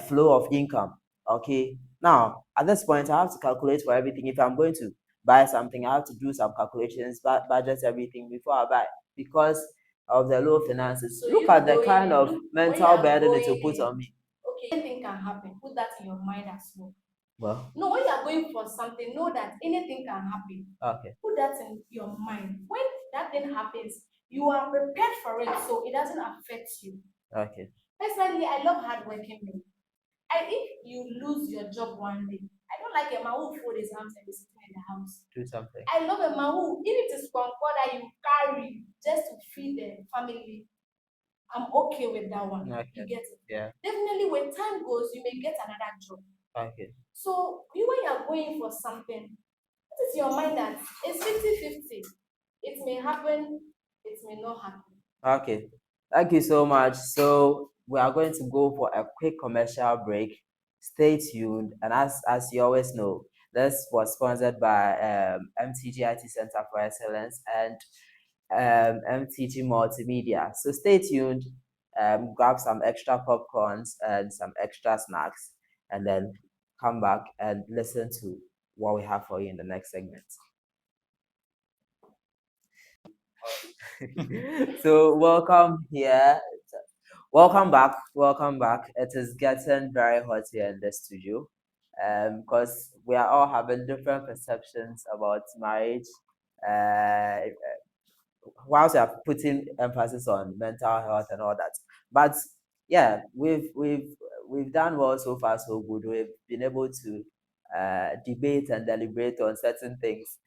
flow of income. Okay. Now, at this point, I have to calculate for everything. If I'm going to buy something, I have to do some calculations, budget everything before I buy because of the low finances. So Look you at the going kind in, of look, when you mental are burden it will going put in, on me. okay, anything can happen. Put that in your mind as well. Well, No, when you are going for something, know that anything can happen. okay. Put that in your mind. When that thing happens, you are prepared for it, so it doesn't affect you. Okay. Personally, I love hardworking men. And if you lose your job one day, I don't like a man who fold his arms and be sitting in the house. Do something. I love a man who, if it is one that you carry just to feed the family, I'm okay with that one. Okay. You get it? Yeah. Definitely, when time goes, you may get another job. Okay. So, you when you are going for something, it is your mind that it's 50-50. It may happen, it may not happen. Okay. Thank you so much. So we are going to go for a quick commercial break. Stay tuned. And as you always know, this was sponsored by MTG IT Center for Excellence and MTG Multimedia. So stay tuned. Grab some extra popcorns and some extra snacks, and then come back and listen to what we have for you in the next segment. So welcome here. Welcome back. Welcome back. It is getting very hot here in the studio because we are all having different perceptions about marriage. Whilst we are putting emphasis on mental health and all that, but yeah, we've done well so far, so good. We've been able to debate and deliberate on certain things.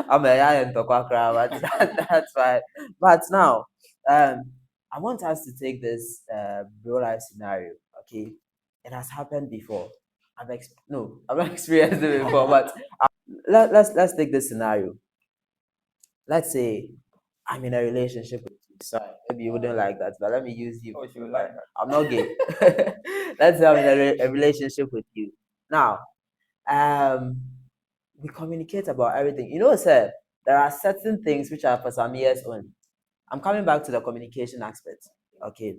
I'm a guy in Tokwa, but that's fine. But now, I want us to take this real life scenario. Okay, it has happened before. I've not experienced it before, but let's take this scenario. Let's say I'm in a relationship with you. Sorry, maybe you wouldn't like that, but let me use you. Oh, she will like that. I'm not gay. Let's say I'm in a relationship with you. Now, um, we communicate about everything. You know, sir, there are certain things which are for some years on. I'm coming back to the communication aspect. Okay.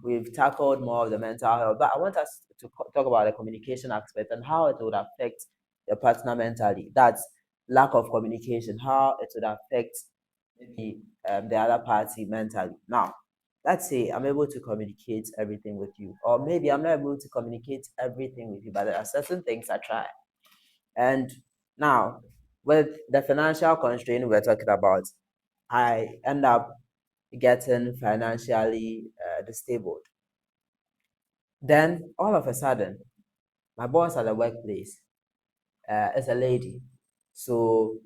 We've tackled more of the mental health, but I want us to talk about the communication aspect and how it would affect the partner mentally. That's lack of communication, how it would affect the other party mentally. Now, let's say I'm able to communicate everything with you, or maybe I'm not able to communicate everything with you, but there are certain things I try. And now, with the financial constraint we're talking about, I end up getting financially disabled. Then, all of a sudden, my boss at the workplace is a lady. So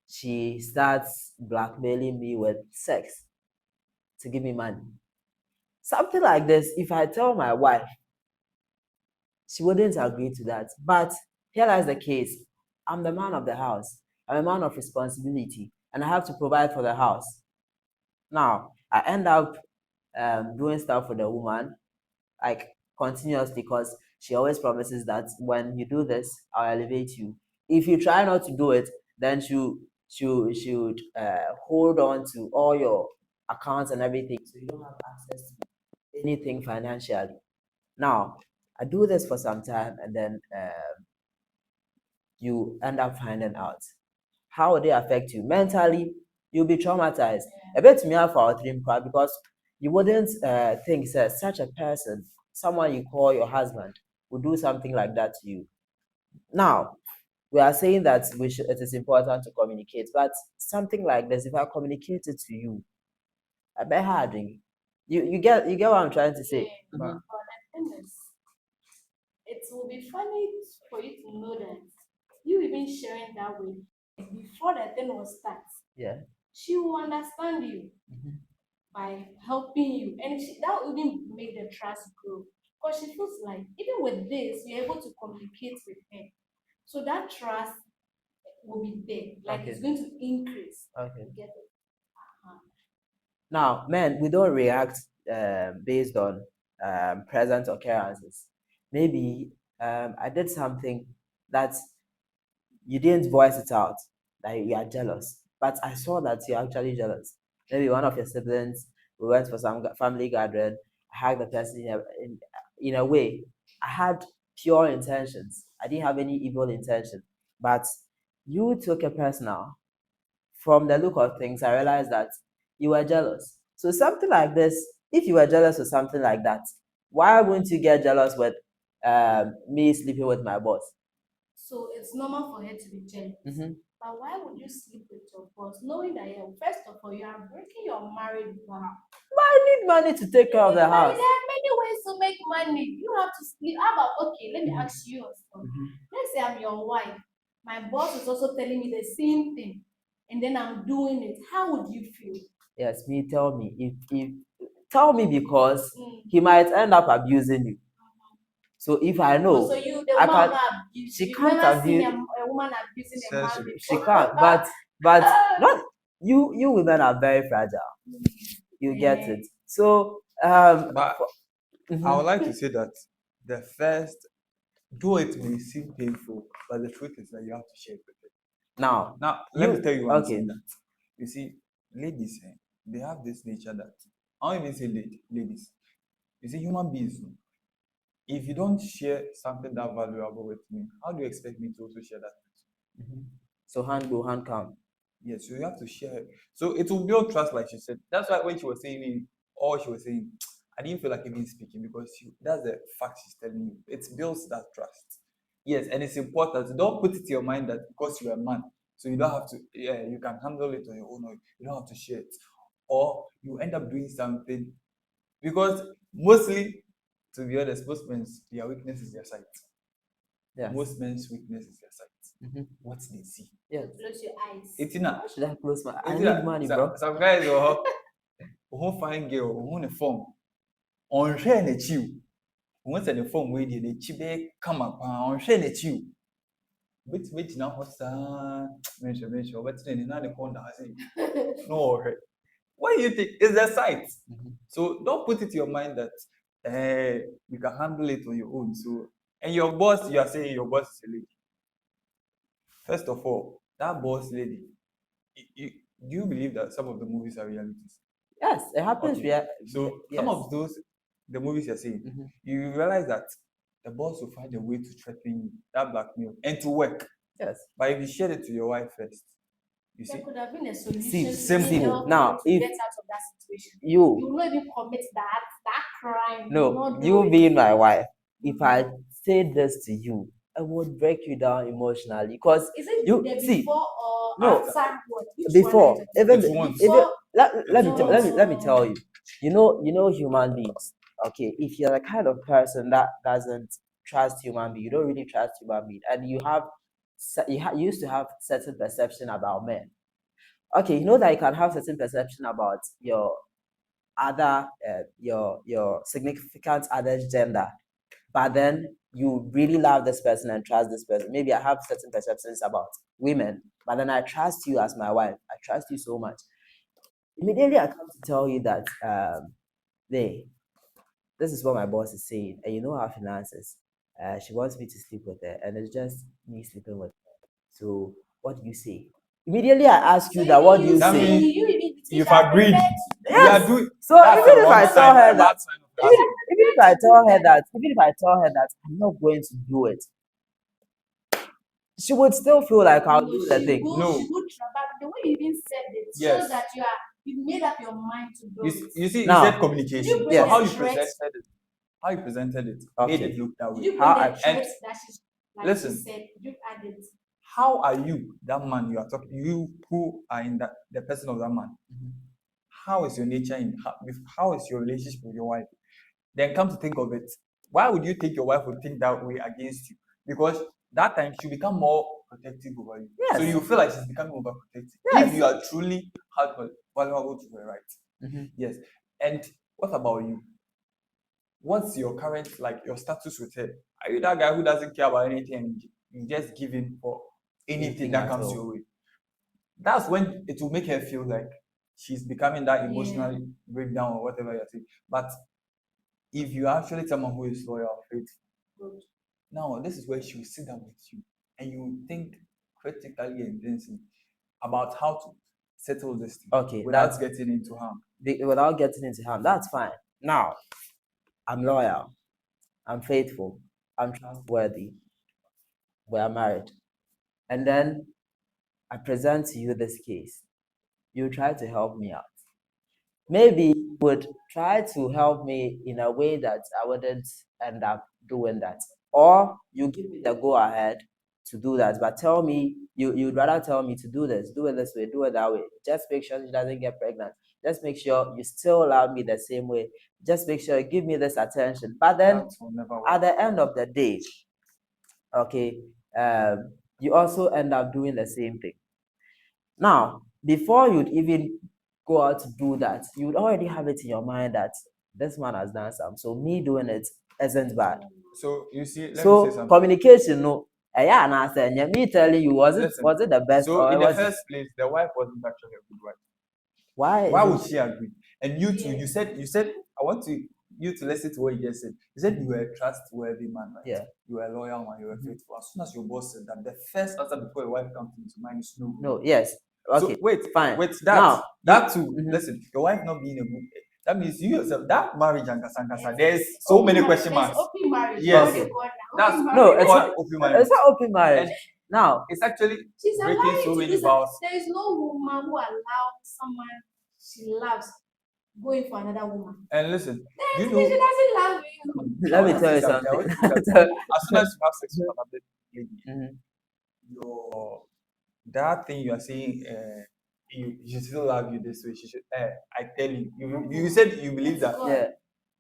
she starts blackmailing me with sex to give me money. Something like this, if I tell my wife, she wouldn't agree to that. But here lies the case. I'm the man of the house. I'm a man of responsibility, and I have to provide for the house. Now, I end up doing stuff for the woman, like continuously, because she always promises that when you do this, I'll elevate you. If you try not to do it, then she would hold on to all your accounts and everything, so you don't have access to anything financially. Now, I do this for some time, and then you end up finding out. How would they affect you mentally? You'll be traumatized. A bit me for our dream part, because you wouldn't think that such a person, someone you call your husband, would do something like that to you. Now, we are saying that it is important to communicate, but something like this, if I communicate it to you, I bet harding. You get what I'm trying to say. Yeah, but the thing is, it will be funny for you to know that you even sharing that way before the thing will start. Yeah. She will understand you Mhm. by helping you, and that will even make the trust grow. Because she feels like even with this, you're able to communicate with her, so that trust will be there. Like it's Okay. going to increase. Okay. You get it? Uh-huh. Now, men, we don't react based on present occurrences. Maybe I did something that you didn't voice it out, that you are jealous, but I saw that you're actually jealous. Maybe one of your siblings, we went for some family gathering, I hugged the person in a way. I had pure intentions. I didn't have any evil intention, but you took it personal. From the look of things, I realized that you were jealous. So something like this, if you were jealous of something like that, why wouldn't you get jealous with me sleeping with my boss? So it's normal for her to be jealous. But why would you sleep with your boss knowing that, yeah, first of all, you are breaking your marriage vow? But I need money to take care of the There house. are many ways to make money. You have to sleep. How about, okay, let me ask you a story. Let's say I'm your wife. My boss is also telling me the same thing, and then I'm doing it. How would you feel? Yes, me tell me. If tell me, because Mm. he might end up abusing you. So if I know, So you, the I woman can. will not abuse. She You've can't never seen abuse. a woman abusing a man Sensory. She before. can't. But not you. You women are very fragile. You get Yeah. it. So But I would like to say that the first, though it may seem painful, but the truth is that you have to share it with it. now Now, let me you tell you why I'm okay. saying that. You see, ladies, they have this nature that, I don't even say ladies. You see, human beings, if you don't share something that valuable with me, how do you expect me to also share that with you? So hand go hand come. Yes, so you have to share. So it will build trust, like she said. That's why when she was saying it, all she was saying, I didn't feel like even speaking, because that's the fact she's telling you. It builds that trust. Yes, and it's important. Don't put it in your mind that because you're a man, so you don't have to, yeah, you can handle it on your own, or you don't have to share it. Or you end up doing something, because mostly, to be honest, most men's, their weakness is their sight. Yes. Most men's weakness is their sight. What they see. Yes. Close your eyes. It's enough. How should I close my? I It's need enough. money, bro. Some guys are who find girl who ne phone on share ne chiw. Who send the phone with the chibe come up on share ne chiw. Wait now, what's mention, but then in the corner, I say, no, What do you think? It's the site. Mhm. So don't put it in your mind that you can handle it on your own. So and your boss, you are saying your boss is a lady. First of all, that boss lady, you, do you believe that some of the movies are realities? Yes, it happens. Okay. So some Yes. of those the movies you're seeing, Mhm. you realize that the boss will find a way to threaten you, that blackmail, and to work. Yes. But if you share it to your wife first, you There see, could have been a solution See, to simple. help now, you to if get out of that situation. you You will not even commit that crime. You will no, not do you it. being my wife, if I say this to you, I would break you down emotionally because Is it you the see before or no after what? Which before one? even It's once. even Before, let me It's let me once. let me tell you, you know human beings. Okay, if you're the kind of person that doesn't trust human being, you don't really trust human being, and you have you used to have certain perception about men. Okay, you know that you can have certain perception about your other your significant other's gender, but then you really love this person and trust this person. Maybe I have certain perceptions about women, but then I trust you as my wife. I trust you so much. Immediately I come to tell you that they this is what my boss is saying, and you know our finances. She wants me to sleep with her, and it's just me sleeping with her. So what do you say? Immediately I ask so you that even what do you you That say? say means you even you've are agreed. prepared to do We are Yes. doing. So That's even a if wrong I tell sign, her a that, bad sign of even, relationship. even if I tell her that, even if I tell her that I'm not going to do it, she would still feel like I'll No, do the thing. No. she would try, but the way you even said it Yes. shows that you made up your mind to do it. You see, you Now, said communication. Did you So bring how the you threat? presented it, made okay. it look that Did way. you How bring I the threat that she like Listen. she said? Did you add it? How are you, that man you are talking, you who are in that the person of that man? Mhm. How is your nature how is your relationship with your wife? Then come to think of it, why would you think your wife would think that way against you? Because that time she become more protective over you. So Yes. you feel like she's becoming overprotective. Yes. If you are truly vulnerable to her, right? Mhm. Yes. And what about you? What's your current, like, your status with her? Are you that guy who doesn't care about anything and you just give in for anything Anything that at comes all. your way? That's when it will make her feel like she's becoming that Yeah. emotional breakdown or whatever you're saying. But if you're actually someone who is loyal, faithful, Good. now this is where she will sit down with you and you think critically and intensely about how to settle this thing Okay, without getting into harm. without getting into harm. That's fine. Now, I'm loyal. I'm faithful. I'm trustworthy. We are married. And then I present to you this case. You try to help me out. Maybe you would try to help me in a way that I wouldn't end up doing that. Or you give me the go ahead to do that. But tell me, you'd rather tell me to do this way, do it that way. Just make sure she doesn't get pregnant. Just make sure you still love me the same way. Just make sure you give me this attention. But then That will never at work. the end of the day, okay, you also end up doing the same thing. Now, before you'd even go out to do that, you'd already have it in your mind that this man has done something. So me doing it isn't bad. So you see, let me say So something. communication, no. Yeah, and I said, me telling you, Listen, was it the best so or in the was it? first place, the wife wasn't actually a good wife. Why? Why is would it- she agree? And you too, you said, I want you to listen to what you just said. You said you were a trustworthy man, right? Yeah. You were a loyal man, you were faithful. As soon as your boss said that, the first answer before your wife comes into mind is no. No. Yes. Okay. So wait, fine. that Now, that too. Mhm. Listen, your wife not being a good. That means you yourself, that marriage and kasa, there's so many question marks. There's open marriage. Yes. What they call now. That's Open No, marriage. it's called not. open marriage. It's not open marriage. And Now, it's actually She's breaking allowing so to many do that. vows. There is no woman who allows someone she loves going for another woman. And listen, Then you she know, doesn't love you. let me I tell you want to say something. I want to say something. As soon as you have sex with another lady, Mhm. your that thing you are saying, you still love you this way. She should. I tell you, you said you believe that God. Yeah.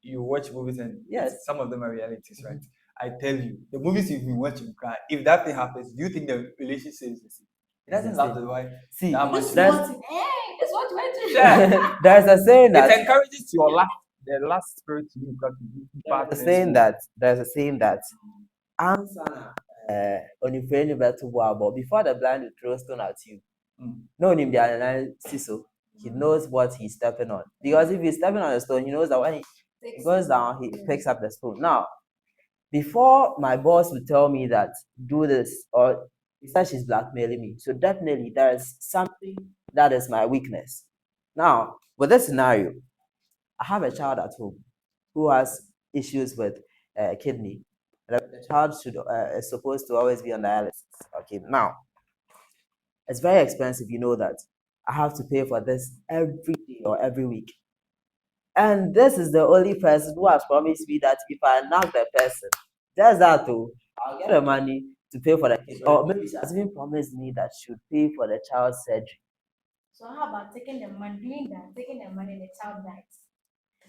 you watch movies and Yes. some of them are realities, right? Mhm. I tell you, the movies you've been watching, if that thing happens, do you think the relationship is the same? It It's the doesn't love same. the wife See, that much. This is That's- what this is what went to Yeah. there's a saying It that encourages the last spirit to you because you do bad there's a things saying more. that answer onifreni beto but before the blind will throw stone at you. Mm. No, him the siso. he knows what he's stepping on. Because if he's stepping on a stone, he knows that when he goes down, he picks up the stone. Now, before my boss would tell me that do this, or he said she's blackmailing me. So definitely there is something that is my weakness. Now, with this scenario, I have a child at home who has issues with kidney. The child is supposed to always be on dialysis. Okay, now it's very expensive. You know that I have to pay for this every day or every week. And this is the only person who has promised me that if I knock the person, just that too, I'll get the money to pay for the kid. Or maybe she has even promised me that she would pay for the child's surgery. So how about taking the money, doing that, taking the money, and the child dies?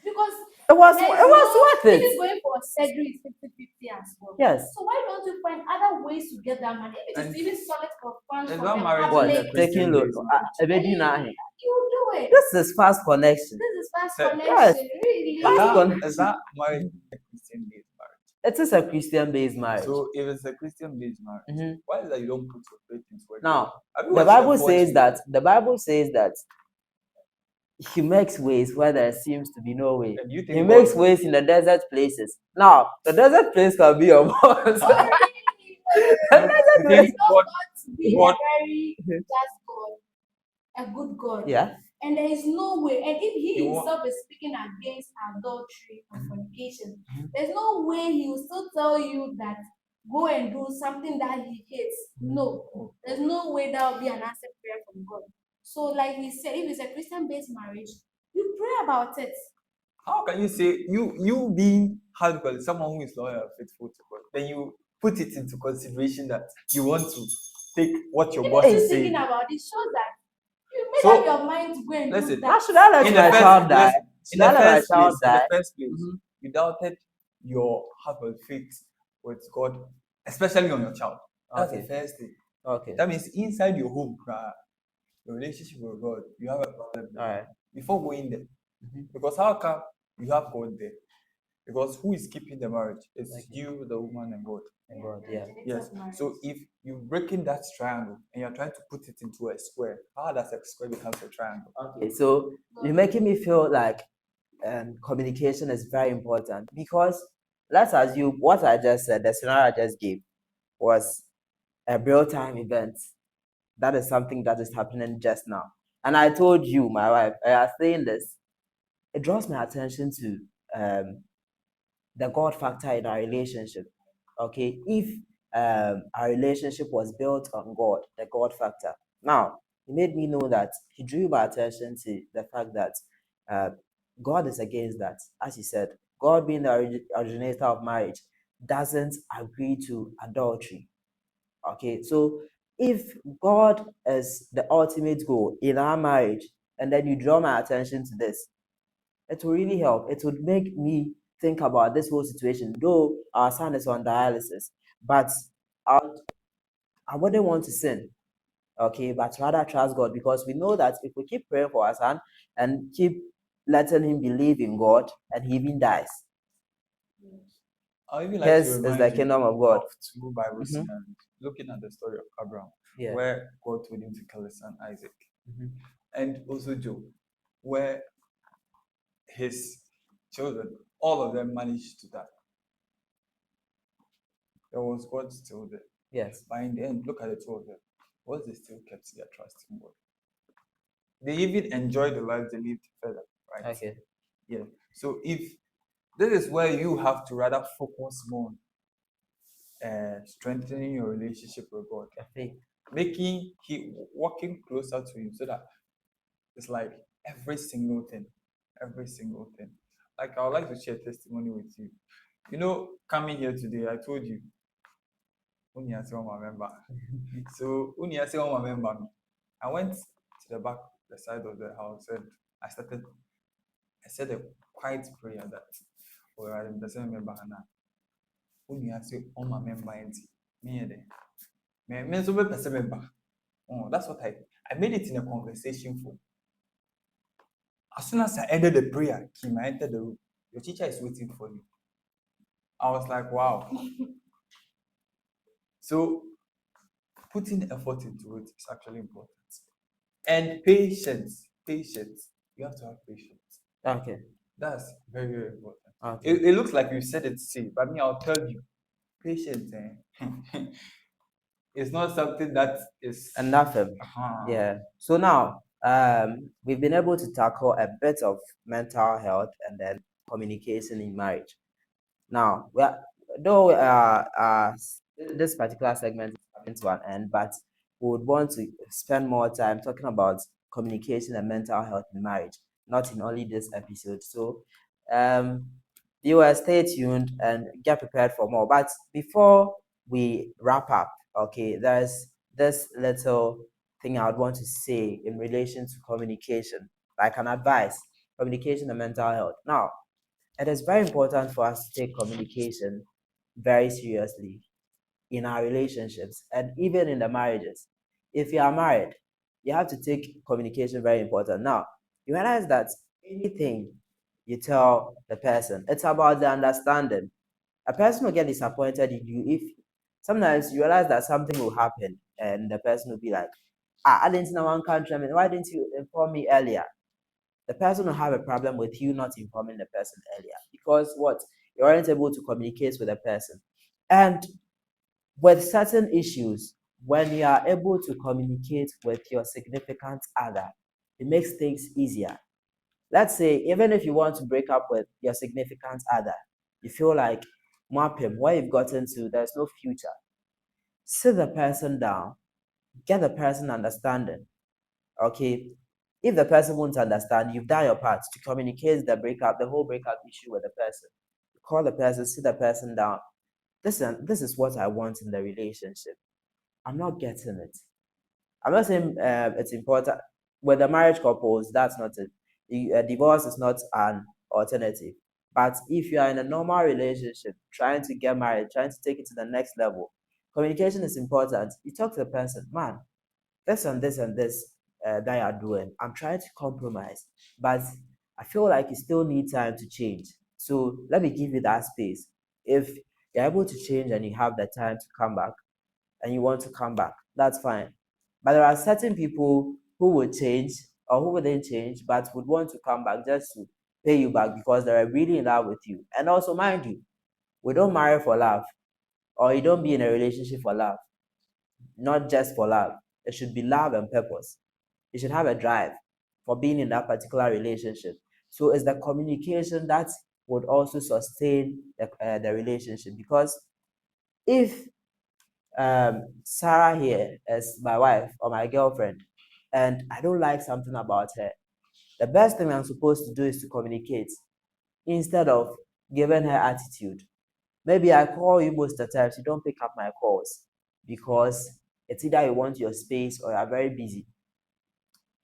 Because It was worth if it's it. going for surgery, it's 50-50 as well. Yes. So why don't you find other ways to get that money? If it is And even solid for funds is from that the marriage What? in a public, Taking Christian loan. base? you do it. This is fast connection. This is fast Yes. connection, really. Is that marriage a Christian based marriage? It is a Christian-based marriage. So if it's a Christian based marriage, why is that you don't put your faith into it? Now, Have you the watched Bible the says Fortune? that he makes ways where there seems to be no way. And you think He makes God- ways in the desert places. Now, the desert place can be your boss. Oh, really? No, you There's think no God, God to be God, a very just God, a good God. Yeah. And there is no way. And if he You want- himself is speaking against adultery and fornication, there's no way he will still tell you that go and do something that he hates. No, there's no way that will be an answered prayer from God. So, like he said, if it's a Christian-based marriage, you pray about it. how can you say you being how do you call it, someone who is loyal and faithful to God, then you put it into consideration that you want to take what your boss Even is you saying? thinking about it shows that you made So, up your mind to go and do listen, Now, that. should I let in my the first child die? listen, Should I let my child in die? the first place, you doubted your heart of faith with God, especially on your child. That's Okay. the first thing. Okay. That means inside your home, your relationship with God, you have a problem All right. before going there. Mhm. Because how come you have God there? Because who is keeping the marriage? It's Okay. you, the woman, and God. Thank God, yeah. Yes. So if you're breaking that triangle and you're trying to put it into a square, how does a square become a triangle? Okay, so you're making me feel like communication is very important because let's assume what I just said, the scenario I just gave was a real time event. That is something that is happening just now. And I told you, my wife, I was saying this, it draws my attention to the God factor in our relationship. Okay, if our relationship was built on God, the God factor. Now, he made me know that he drew my attention to the fact that uh, God is against that. As he said, God being the originator of marriage doesn't agree to adultery. Okay, so if God is the ultimate goal in our marriage, and then you draw my attention to this, it will really help. It would make me think about this whole situation. Though our son is on dialysis, but I, I wouldn't want to sin, okay, but rather trust God because we know that if we keep praying for our son and keep letting him believe in God and he even dies, I even like to his is the remind you kingdom of God. of two Bible Mhm. scenarios. Looking at the story of Abraham, Yeah. where God told him to kill his son Isaac, Mhm. and also Job, where his children, all of them managed to die. There was God still there. Yes. But in the end, look at the two of them. Was they still kept their trust in God? They even enjoyed the life they lived further, right? Okay. Yeah. So if this is where you have to rather focus more on strengthening your relationship with God, Faith. making He walking closer to you, so that it's like every single thing. Like I would like to share testimony with you. You know, coming here today, I told you, Unia say one member. So Unia say one member. I went to the back, the side of the house, and I said a quiet prayer that, or I am the same member now. Unia say one member empty. Me there. Me so be person member. Oh, that's what I made it in a conversation for. As soon as I ended the prayer, Kim, I entered the room. Your teacher is waiting for you. I was like, wow. So putting effort into it is actually important. And patience. patience. You have to have patience. Okay. That's very, very important. Okay. It looks like you said it safe, but me, I'll tell you, patience is not something that is. And nothing. Yeah. So now, we've been able to tackle a bit of mental health and then communication in marriage. Now, though this particular segment is coming to an end, but we would want to spend more time talking about communication and mental health in marriage, not in only this episode. So, um, viewers, stay tuned and get prepared for more. But before we wrap up, okay, there's this little thing I would want to say in relation to communication, like an advice, communication and mental health. Now, it is very important for us to take communication very seriously in our relationships and even in the marriages. If you are married, you have to take communication very important. Now, you realize that anything you tell the person, it's about the understanding. A person will get disappointed in you if sometimes you realize that something will happen and the person will be like, I didn't know one country. I mean, why didn't you inform me earlier? The person will have a problem with you not informing the person earlier because what, you aren't able to communicate with the person. And with certain issues, when you are able to communicate with your significant other, it makes things easier. Let's say even if you want to break up with your significant other, you feel like mapping where you've gotten to, there's no future. Sit the person down, get the person understanding. Okay, if the person won't understand, you've done your part to communicate the whole breakup issue with the person. Call the person, sit the person down. This is what I want in the relationship. I'm not getting it. I'm not saying it's important with the marriage couples. That's not it. Divorce is not an alternative. But if you are in a normal relationship, trying to get married, trying to take it to the next level, communication is important. You talk to the person, man, this and this that you're doing. I'm trying to compromise, but I feel like you still need time to change. So let me give you that space. If you're able to change and you have the time to come back and you want to come back, that's fine. But there are certain people who would change or who wouldn't change but would want to come back just to pay you back because they're really in love with you. And also, mind you, we don't marry for love or you don't be in a relationship for love, not just for love. It should be love and purpose. You should have a drive for being in that particular relationship. So it's the communication that would also sustain the relationship. Because if Sarah here is my wife or my girlfriend, and I don't like something about her, the best thing I'm supposed to do is to communicate instead of giving her attitude. Maybe I call you most of the times, you don't pick up my calls because it's either you want your space or you're very busy.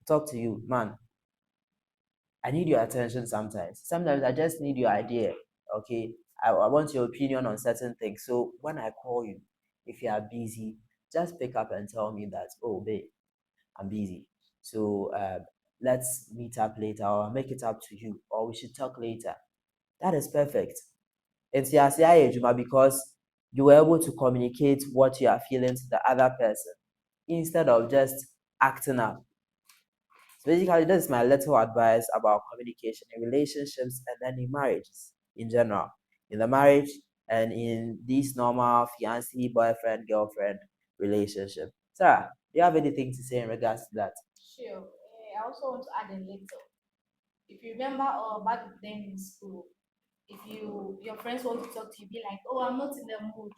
Talk to you, man. I need your attention sometimes. Sometimes I just need your idea. Okay. I want your opinion on certain things. So when I call you, if you are busy, just pick up and tell me that, oh, babe, I'm busy. So let's meet up later or I'll make it up to you or we should talk later. That is perfect. It's Juma because you were able to communicate what you are feeling to the other person instead of just acting up. So basically, this is my little advice about communication in relationships and then in marriages in general. In the marriage and in this normal fiancé, boyfriend, girlfriend relationship. Sarah, do you have anything to say in regards to that? Sure. I also want to add a little. If you remember, back then in school, if your friends want to talk to you, be like, "Oh, I'm not in the mood.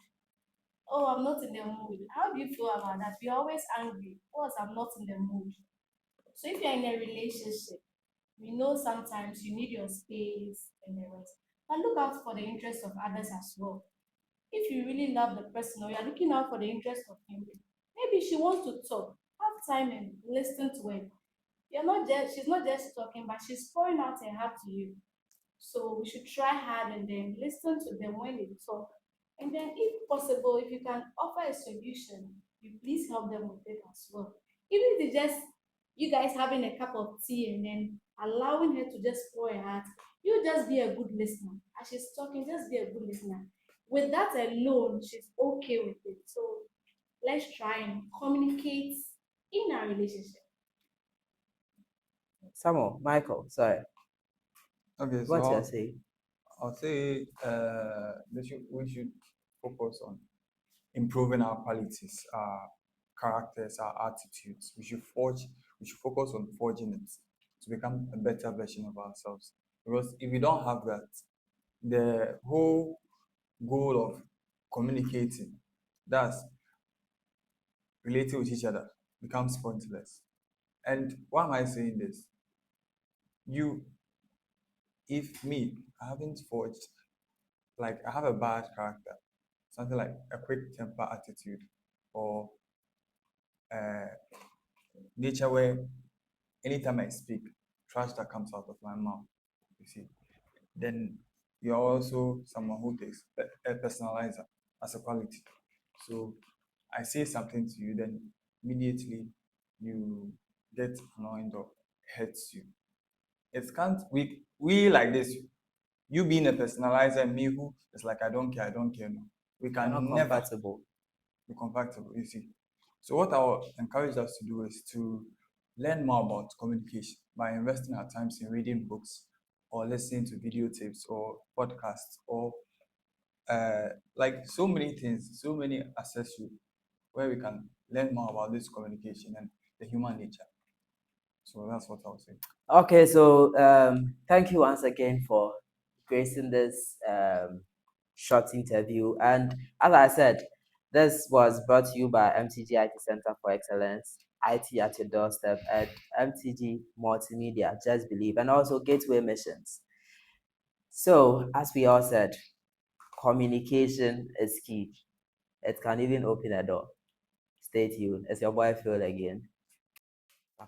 Oh, I'm not in the mood." How do you feel about that? We're always angry. Because I'm not in the mood. So if you're in a relationship, we know sometimes you need your space and the rest. But look out for the interests of others as well. If you really love the person or you're looking out for the interest of him, maybe she wants to talk. Have time and listen to her. She's not just talking, but she's pouring out her heart to you. So we should try hard and then listen to them when they talk. And then, if possible, if you can offer a solution, you please help them with it as well. Even if it's just you guys having a cup of tea and then allowing her to just pour her heart, you just be a good listener. As she's talking, just be a good listener. With that alone, she's okay with it. So let's try and communicate in our relationship. Samuel, Michael, sorry, Okay, so what you're saying? I'll say we should focus on improving our qualities, our characters, our attitudes. We should focus on forging it to become a better version of ourselves. Because if we don't have that, the whole goal of communicating, that's relating with each other, becomes pointless. And why am I saying this? You, if me, I haven't forged, like I have a bad character, something like a quick temper attitude, or uh, nature where anytime I speak, trash that comes out of my mouth, you see, then you're also someone who takes a personalizer as a quality. So I say something to you, then immediately you get annoyed or hurts you. It can't we like this. You being a personalizer and me who is like I don't care. No, we You're not can never compatible. be compatible. You see. So what I will encourage us to do is to learn more about communication by investing our times in reading books or listening to videotapes or podcasts or like so many things, so many accessories where we can learn more about this communication and the human nature. So that's what I would say. Okay, so thank you once again for gracing this short interview. And as I said, this was brought to you by MTG IT Center for Excellence, IT at your doorstep, at MTG Multimedia, Just Believe, and also Gateway Missions. So, as we all said, communication is key. It can even open a door. Stay tuned. It's your boy Phil again.